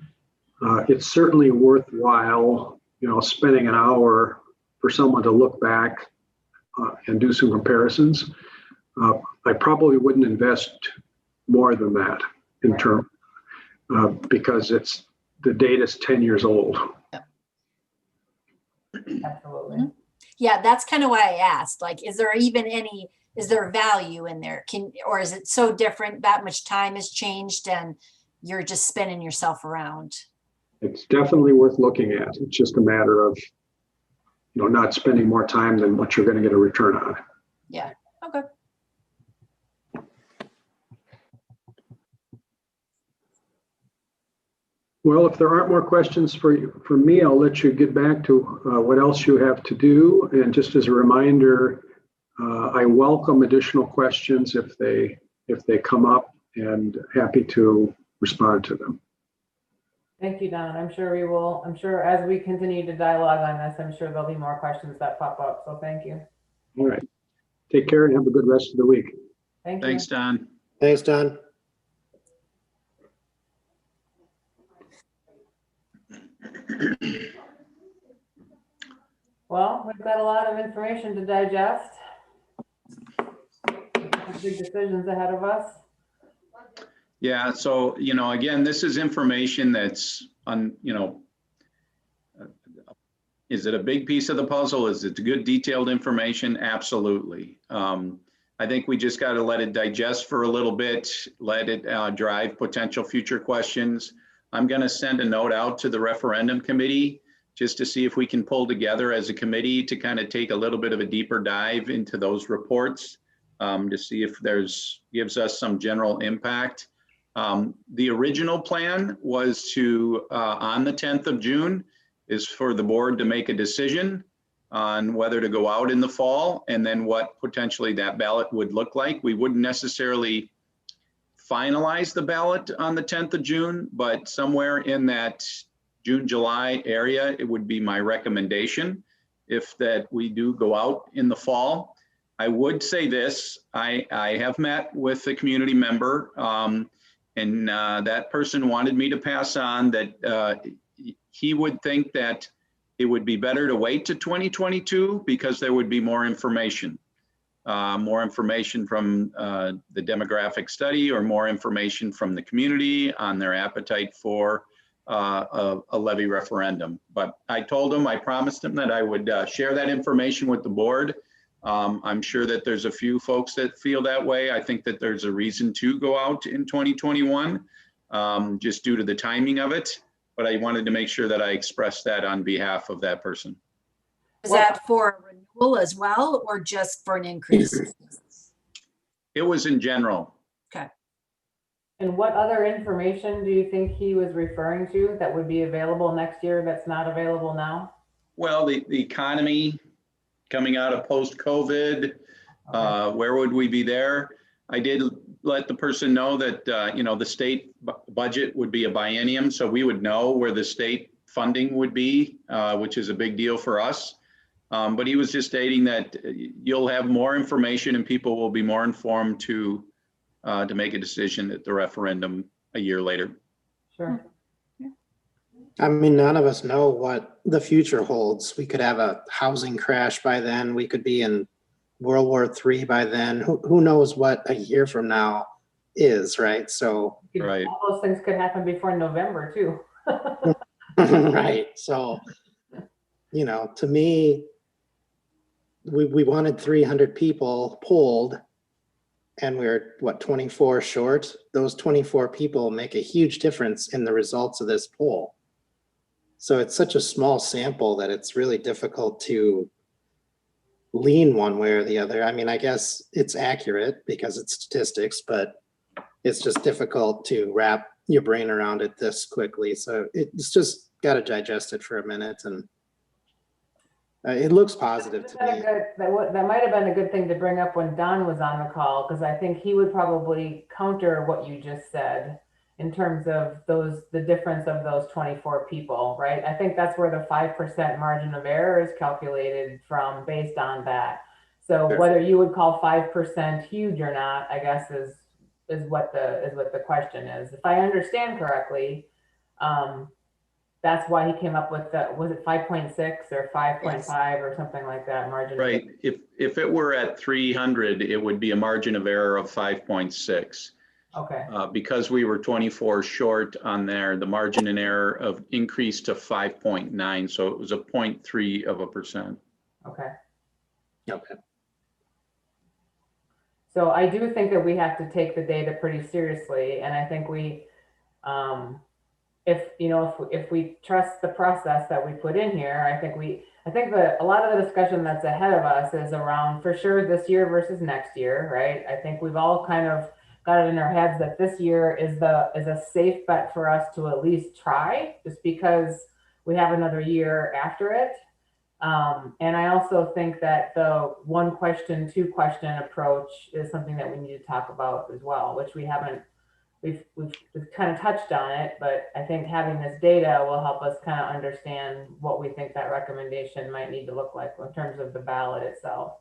it's certainly worthwhile, you know, spending an hour for someone to look back and do some comparisons. I probably wouldn't invest more than that in term because the data's 10 years old. Absolutely. Yeah, that's kind of why I asked, like, is there value in there? Or is it so different, that much time has changed and you're just spinning yourself around? It's definitely worth looking at. It's just a matter of, you know, not spending more time than what you're going to get a return on. Yeah, okay. Well, if there aren't more questions for me, I'll let you get back to what else you have to do. And just as a reminder, I welcome additional questions if they come up, and happy to respond to them. Thank you, Don. I'm sure we will. I'm sure as we continue to dialogue on this, I'm sure there'll be more questions that pop up. So thank you. All right. Take care and have a good rest of the week. Thank you. Thanks, Don. Thanks, Don. Well, we've got a lot of information to digest. Big decisions ahead of us. Yeah, so, you know, again, this is information that's you know, is it a big piece of the puzzle? Is it good detailed information? Absolutely. I think we just got to let it digest for a little bit, let it drive potential future questions. I'm going to send a note out to the referendum committee just to see if we can pull together as a committee to kind of take a little bit of a deeper dive into those reports to see if gives us some general impact. The original plan was to, on the 10th of June, is for the board to make a decision on whether to go out in the fall and then what potentially that ballot would look like. We wouldn't necessarily finalize the ballot on the 10th of June, but somewhere in that June, July area, it would be my recommendation if that we do go out in the fall. I would say this, I have met with a community member and that person wanted me to pass on that he would think that it would be better to wait to 2022 because there would be more information from the demographic study or more information from the community on their appetite for a levy referendum. But I told him, I promised him that I would share that information with the board. I'm sure that there's a few folks that feel that way. I think that there's a reason to go out in 2021 just due to the timing of it. But I wanted to make sure that I expressed that on behalf of that person. Is that for a renewal as well, or just for an increase? It was in general. Okay. And what other information do you think he was referring to that would be available next year that's not available now? Well, the economy coming out of post-COVID, Where would we be there? I did let the person know that, the state budget would be a biennium, so we would know where the state funding would be, which is a big deal for us. But he was just stating that you'll have more information and people will be more informed to make a decision at the referendum a year later. Sure. I mean, none of us know what the future holds. We could have a housing crash by then. We could be in World War III by then. Who knows what a year from now is, right? So, Right. All those things could happen before November too. right. So, to me, we wanted 300 people polled and we're 24 short. Those 24 people make a huge difference in the results of this poll. So it's such a small sample that it's really difficult to lean one way or the other. I mean, I guess it's accurate because it's statistics, but it's just difficult to wrap your brain around it this quickly. So it's just got to digest it for a minute, and it looks positive to me. That might have been a good thing to bring up when Don was on the call, because I think he would probably counter what you just said in terms of the difference of those 24 people, right? I think that's where the 5% margin of error is calculated from based on that. So Sure. Whether you would call 5% huge or not, I guess is what the question is. If I understand correctly, that's why he came up with was it 5.6 or 5.5 or something like that margin? Right. If it were at 300, it would be a margin of error of 5.6. Okay. Because we were 24 short on there, the margin in error of increased to 5.9. So it was a 0.3%. Okay. Okay. So I do think that we have to take the data pretty seriously, and I think we, if we trust the process that we put in here, I think that a lot of the discussion that's ahead of us is around for sure this year versus next year, right? I think we've all kind of got it in our heads that this year is a safe bet for us to at least try, just because we have another year after it. And I also think that the 1 question, 2 question approach is something that we need to talk about as well, which we've kind of touched on it, but I think having this data will help us kind of understand what we think that recommendation might need to look like in terms of the ballot itself.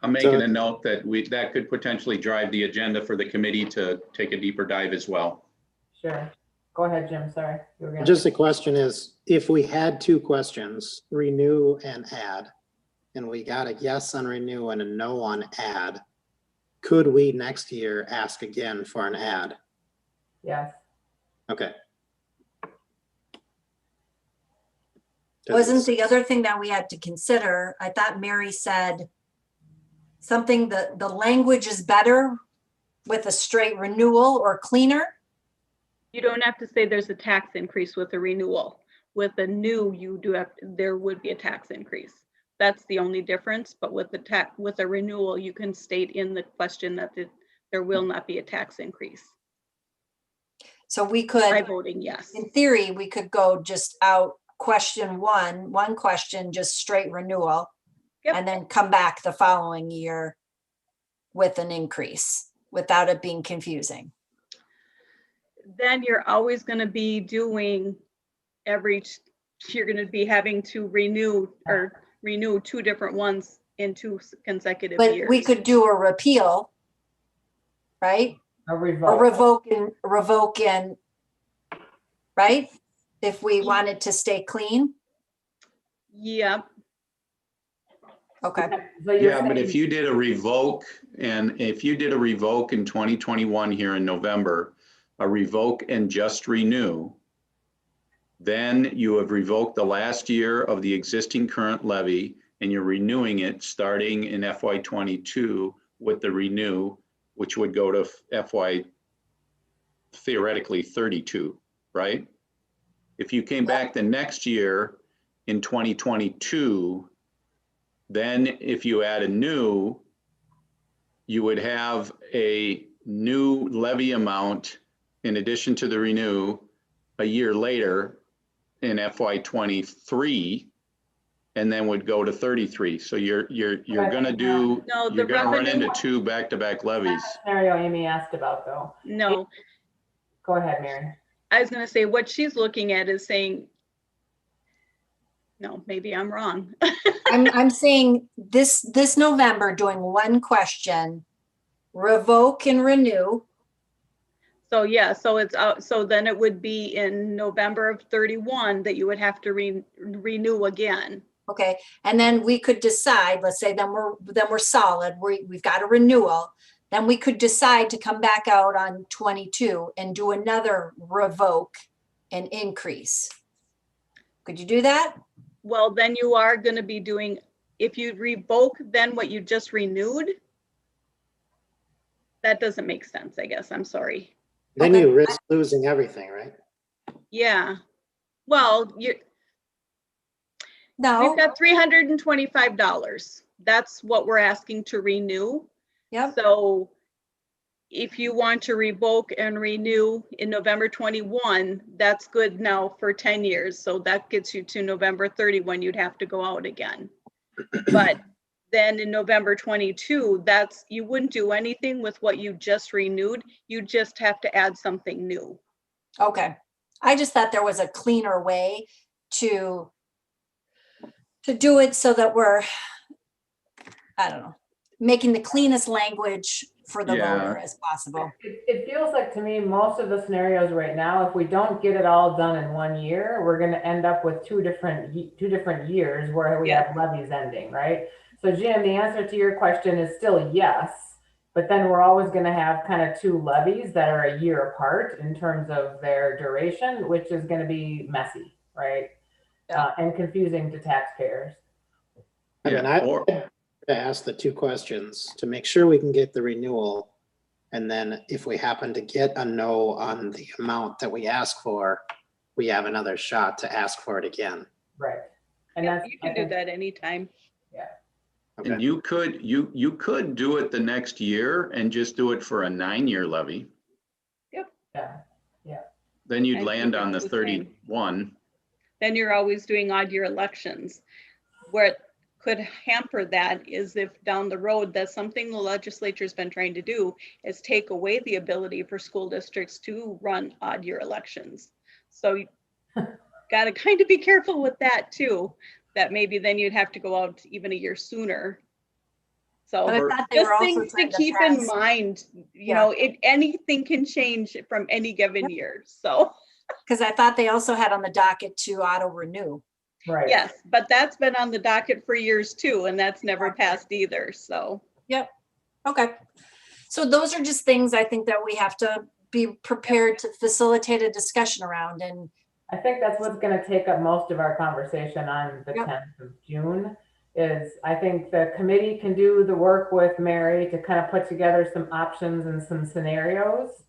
I'm making a note that that could potentially drive the agenda for the committee to take a deeper dive as well. Sure. Go ahead, Jim. Sorry. Just a question is, if we had 2 questions, renew and add, and we got a yes on renew and a no on add, could we next year ask again for an add? Yes. Okay. Wasn't the other thing that we had to consider, I thought Mary said something that the language is better with a straight renewal or cleaner? You don't have to say there's a tax increase with a renewal. With a new, there would be a tax increase. That's the only difference. But with a renewal, you can state in the question that there will not be a tax increase. So we could, by voting yes. In theory, we could go just out question one question, just straight renewal, Yep. and then come back the following year with an increase without it being confusing. Then you're always going to be doing you're going to be having to renew 2 different ones in 2 consecutive years. But we could do a repeal, right? A Or revoke and, right? If we wanted to stay clean. Yep. Okay. Yeah, but if you did a revoke in 2021 here in November, a revoke and just renew, then you have revoked the last year of the existing current levy and you're renewing it starting in FY22 with the renew, which would go to FY theoretically 32, right? If you came back the next year in 2022, then if you add a new, you would have a new levy amount in addition to the renew a year later in FY23. and then would go to 33. So you're gonna do, No, the you're gonna run revenue- into two back-to-back levies. Scenario Amy asked about though. No, Go ahead, Mary. I was gonna say what she's looking at is saying, no, maybe I'm wrong. I'm saying this November, doing one question, revoke and renew. So yeah, so it's out, so then it would be in November of 31 that you would have to renew again. Okay, and then we could decide, let's say then we're solid, we've got a renewal. Then we could decide to come back out on 22 and do another revoke and increase. Could you do that? Well, then you are gonna be doing, if you revoke then what you just renewed, that doesn't make sense, I guess, I'm sorry. Then Okay. you risk losing everything, right? Yeah, well, we've No, got $325. That's what we're asking to renew. yep, So if you want to revoke and renew in November 21, that's good now for 10 years. So that gets you to November 30 when you'd have to go out again. But then in November 22, you wouldn't do anything with what you just renewed. You just have to add something new. okay. I just thought there was a cleaner way to do it so that we're, I don't know, making the cleanest language for the Yeah. voter as possible. It feels like to me, most of the scenarios right now, if we don't get it all done in 1 year, we're gonna end up with two different years where we have levies ending, right? So Jim, the answer to your question is still yes, but then we're always gonna have kind of two levies that are a year apart in terms of their duration, which is gonna be messy, right? Yeah. And confusing to taxpayers. I mean, Yeah, or, to ask the two questions to make sure we can get the renewal. And then if we happen to get a no on the amount that we ask for, we have another shot to ask for it again. Right. And Yeah, that's, you can do that anytime. Okay. and you could do it the next year and just do it for a 9-year levy. yeah. Then you'd And land keep it on the the same. 31. Then you're always doing odd year elections. Where it could hamper that is if down the road, that's something the legislature's been trying to do, is take away the ability for school districts to run odd year elections. So you gotta kind of be careful with that too, that maybe then you'd have to go out even a year sooner. So But I Or- thought they just were also things to trying to keep in pass. mind, you Yeah. know, if anything can change from any given year, so. Because I thought they also had on the docket to auto renew. Right. Yes, but that's been on the docket for years too, and that's never passed either, so. Okay. So those are just things I think that we have to be prepared to facilitate a discussion around, and I think that's what's going to take up most of our conversation on the Yep. 10th of June. Is I think the committee can do the work with Mary to kind of put together some options and some scenarios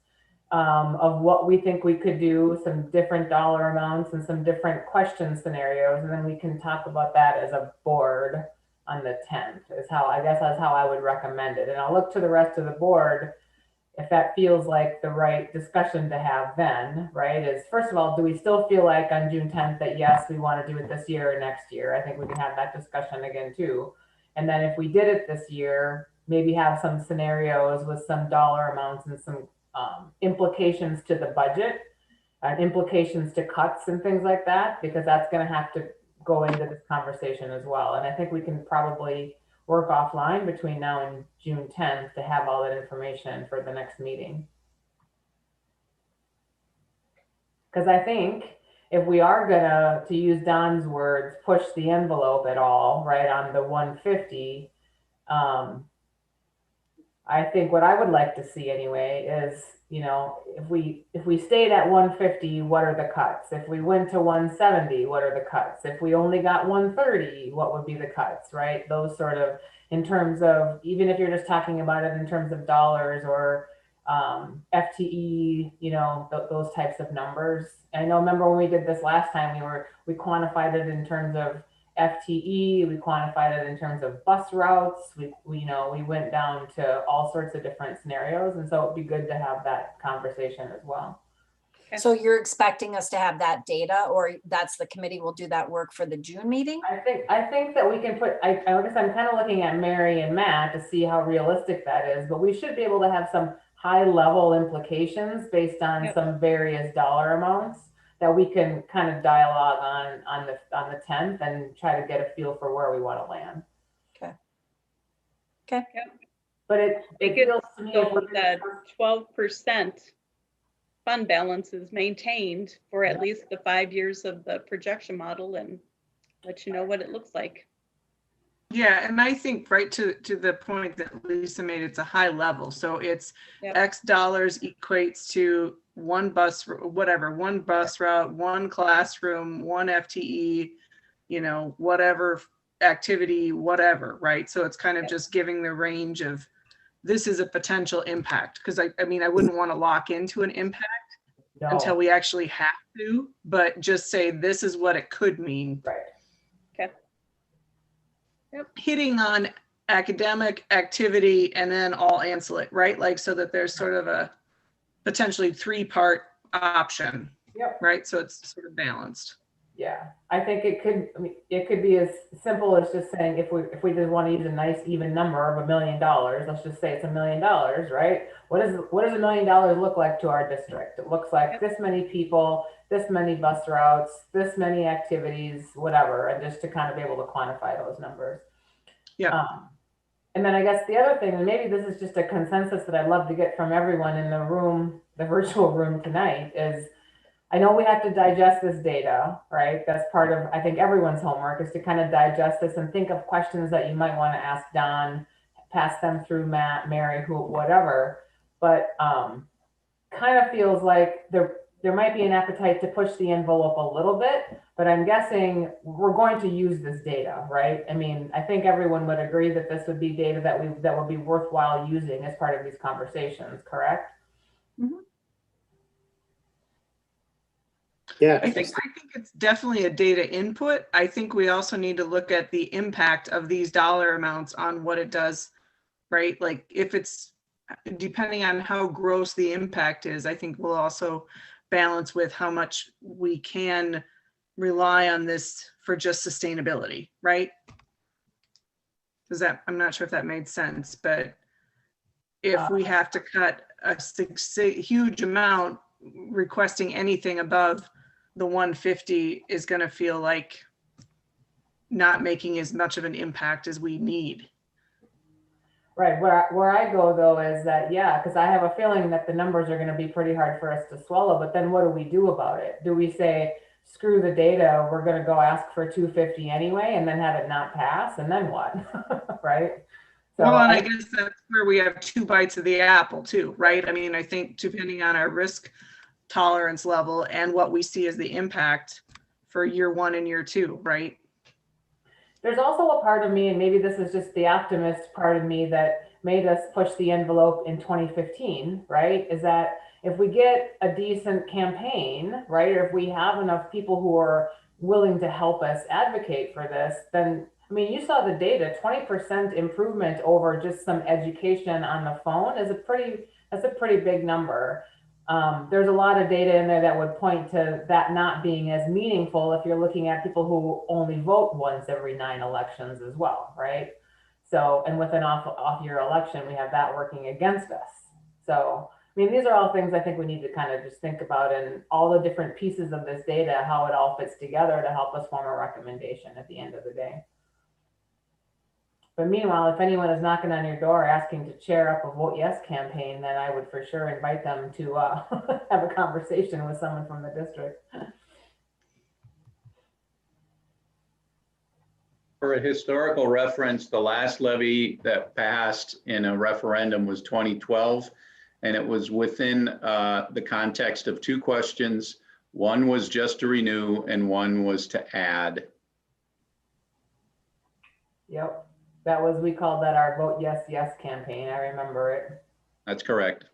of what we think we could do, some different dollar amounts and some different question scenarios, and then we can talk about that as a board on the 10th. Is how I guess that's how I would recommend it, and I'll look to the rest of the board if that feels like the right discussion to have then, right? Is first of all, do we still feel like on June 10th that yes, we want to do it this year or next year? I think we can have that discussion again too. And then if we did it this year, maybe have some scenarios with some dollar amounts and some implications to the budget and implications to cuts and things like that, because that's going to have to go into this conversation as well. And I think we can probably work offline between now and June 10th to have all that information for the next meeting. Because I think if we are gonna, to use Don's words, push the envelope at all, right, on the 150, I think what I would like to see anyway is, you know, if we stayed at 150, what are the cuts? If we went to 170, what are the cuts? If we only got 130, what would be the cuts, right? Those sort of, in terms of, even if you're just talking about it in terms of dollars or FTE, you know, those types of numbers. And I know, remember when we did this last time, we quantified it in terms of FTE, we quantified it in terms of bus routes. We went down to all sorts of different scenarios. And so it'd be good to have that conversation as well. Okay. So you're expecting us to have that data, or that's the committee will do that work for the June meeting? I think that we can put, I guess I'm kind of looking at Mary and Matt to see how realistic that is, but we should be able to have some high level implications based on Yep. some various dollar amounts that we can kind of dialogue on the 10th and try to get a feel for where we want to land. Okay. But it feels to me if So we're that gonna- 12% fund balance is maintained for at least the 5 years of the projection model, and let you know what it looks like. Yeah, and I think right to the point that Lisa made, it's a high level. So it's Yep. X dollars equates to one bus, whatever, one bus route, one classroom, one FTE, whatever activity, whatever, right? So it's kind of Yep. just giving the range of this is a potential impact. Because I mean, I wouldn't want to lock into an impact until No, we actually have to, but just say this is what it could mean. right. Hitting on academic activity and then all ancillary, right? Like so that there's sort of a potentially 3-part option, Yep. right? So it's sort of balanced. Yeah, I think it could, I mean, it could be as simple as just saying, if we just want to use a nice even number of $1 million, let's just say it's $1 million, right? What does $1 million look like to our district? It looks like this many people, this many bus routes, this many activities, whatever, and just to kind of be able to quantify those numbers. Yeah. And then I guess the other thing, and maybe this is just a consensus that I'd love to get from everyone in the room, the virtual room tonight, is I know we have to digest this data, right? That's part of, I think, everyone's homework is to kind of digest this and think of questions that you might want to ask Don, pass them through Matt, Mary, who, whatever. But kind of feels like there might be an appetite to push the envelope a little bit, but I'm guessing we're going to use this data, right? I mean, I think everyone would agree that this would be data that would be worthwhile using as part of these conversations, correct? Yeah. I think it's definitely a data input. I think we also need to look at the impact of these dollar amounts on what it does, right? Like if it's depending on how gross the impact is, I think we'll also balance with how much we can rely on this for just sustainability, right? Does that, I'm not sure if that made sense, but if we have to cut a huge amount, requesting anything above the 150 is going to feel like not making as much of an impact as we need. Right. Where I go though is that, yeah, because I have a feeling that the numbers are going to be pretty hard for us to swallow. But then what do we do about it? Do we say, screw the data, we're going to go ask for 250 anyway, and then have it not pass? And then what? Right. So Well, and I guess that's where we have 2 bites of the apple too, right? I mean, I think depending on our risk tolerance level and what we see as the impact for year 1 and year 2, right? there's also a part of me, and maybe this is just the optimist part of me that made us push the envelope in 2015, right? Is that if we get a decent campaign, right, or if we have enough people who are willing to help us advocate for this, then, I mean, you saw the data, 20% improvement over just some education on the phone is that's a pretty big number. There's a lot of data in there that would point to that not being as meaningful if you're looking at people who only vote once every 9 elections as well, right? So, and with an off year election, we have that working against us. So, I mean, these are all things I think we need to kind of just think about, and all the different pieces of this data, how it all fits together to help us form a recommendation at the end of the day. But meanwhile, if anyone is knocking on your door asking to chair up a Vote Yes campaign, then I would for sure invite them to have a conversation with someone from the district. For a historical reference, the last levy that passed in a referendum was 2012, and it was within the context of 2 questions. One was just to renew, and one was to add. Yep. That was, we called that our Vote Yes, Yes campaign. I remember it. That's correct.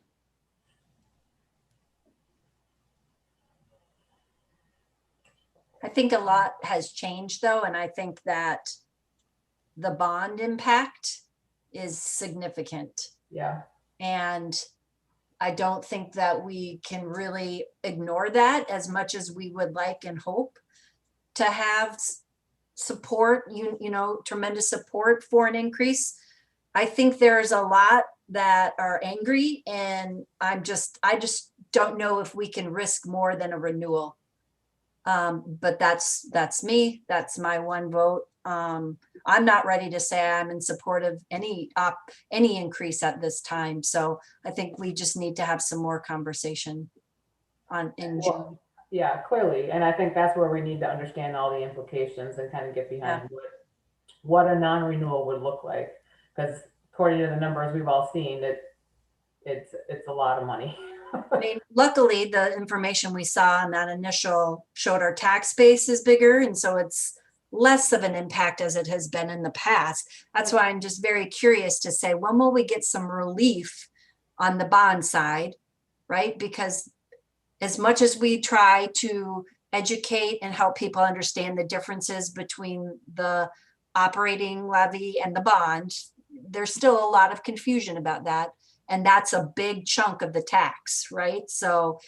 I think a lot has changed though, and I think that the bond impact is significant. Yeah. And I don't think that we can really ignore that as much as we would like and hope to have support, you know, tremendous support for an increase. I think there's a lot that are angry, and I just don't know if we can risk more than a renewal. But that's me. That's my one vote. I'm not ready to say I'm in support of any increase at this time. So I think we just need to have some more conversation in June. Well, yeah, clearly. And I think that's where we need to understand all the implications and kind of get behind what a non-renewal would look like. Because according to the numbers we've all seen, it's a lot of money. I mean, luckily, the information we saw on that initial showed our tax base is bigger, and so it's less of an impact as it has been in the past. That's why I'm just very curious to say, when will we get some relief on the bond side, right? Because as much as we try to educate and help people understand the differences between the operating levy and the bond, there's still a lot of confusion about that. And that's a big chunk of the tax, right? So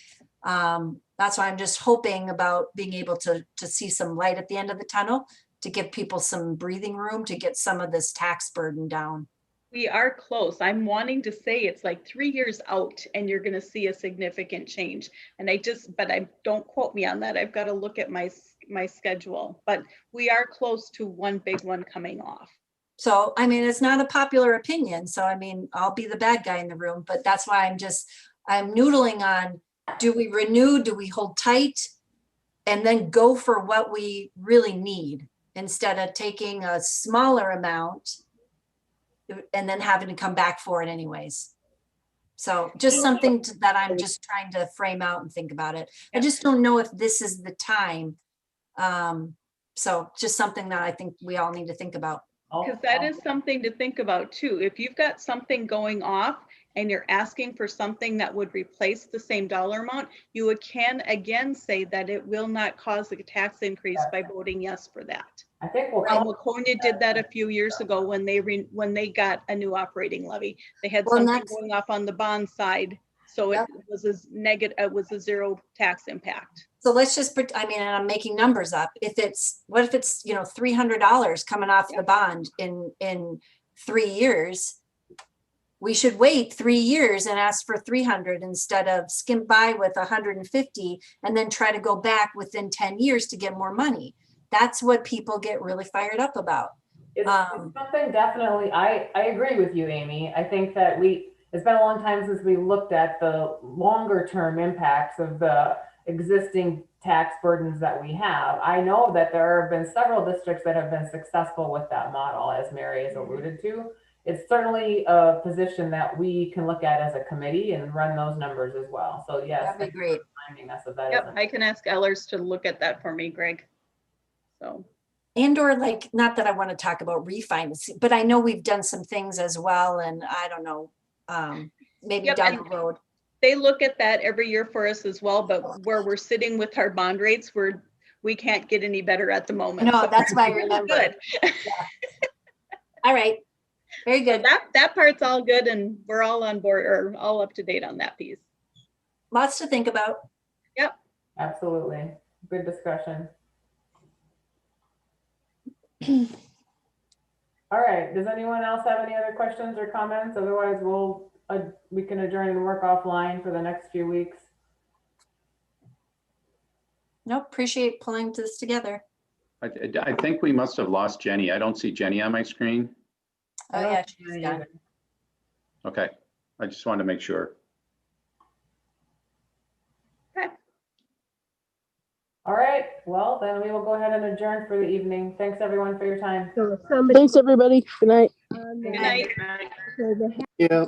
that's why I'm just hoping about being able to see some light at the end of the tunnel, to give people some breathing room to get some of this tax burden down. We are close. I'm wanting to say it's like 3 years out and you're going to see a significant change. And but I don't quote me on that. I've got to look at my schedule, but we are close to one big one coming off. So, I mean, it's not a popular opinion. So, I mean, I'll be the bad guy in the room, but that's why I'm noodling on, do we renew? Do we hold tight? And then go for what we really need instead of taking a smaller amount and then having to come back for it anyways. So just something that I'm just trying to frame out and think about it. I just don't know if this is the time. So just something that I think we all need to think about. Because that is something to think about too. If you've got something going off and you're asking for something that would replace the same dollar amount, you can again say that it will not cause a tax increase by voting yes for that. I think Laconia did that a few years ago when they got a new operating levy. They had something going off on the bond side, so it was it was a zero tax impact. So let's just, I mean, and I'm making numbers up. What if it's, you know, $300 coming off the bond in 3 years? We should wait 3 years and ask for 300 instead of skim by with 150 and then try to go back within 10 years to get more money. That's what people get really fired up about. It's something definitely, I agree with you, Amy. I think that it's been a long time since we looked at the longer term impacts of the existing tax burdens that we have. I know that there have been several districts that have been successful with that model, as Mary has alluded to. It's certainly a position that we can look at as a committee and run those numbers as well. So yes, that'd be great. Reminding us of that. Yep, I can ask Ellers to look at that for me, Greg. So. And or like, not that I want to talk about refinancing, but I know we've done some things as well. And I don't know, maybe down the road. They look at that every year for us as well, but where we're sitting with our bond rates, we can't get any better at the moment. No, so that's why I remember. Good. All right. Very good. So that part's all good, and we're all on board or all up to date on that piece. Lots to think about. Yep. Absolutely. Good discussion. All right. Does anyone else have any other questions or comments? Otherwise, we can adjourn and work offline for the next few weeks. Nope. Appreciate pulling this together. I think we must have lost Jenny. I don't see Jenny on my screen. Oh yeah, she's done. Okay. I just wanted to make sure. Okay. All right. Well, then we will go ahead and adjourn for the evening. Thanks everyone for your time. Thanks, everybody. Good night. Good night. Yeah.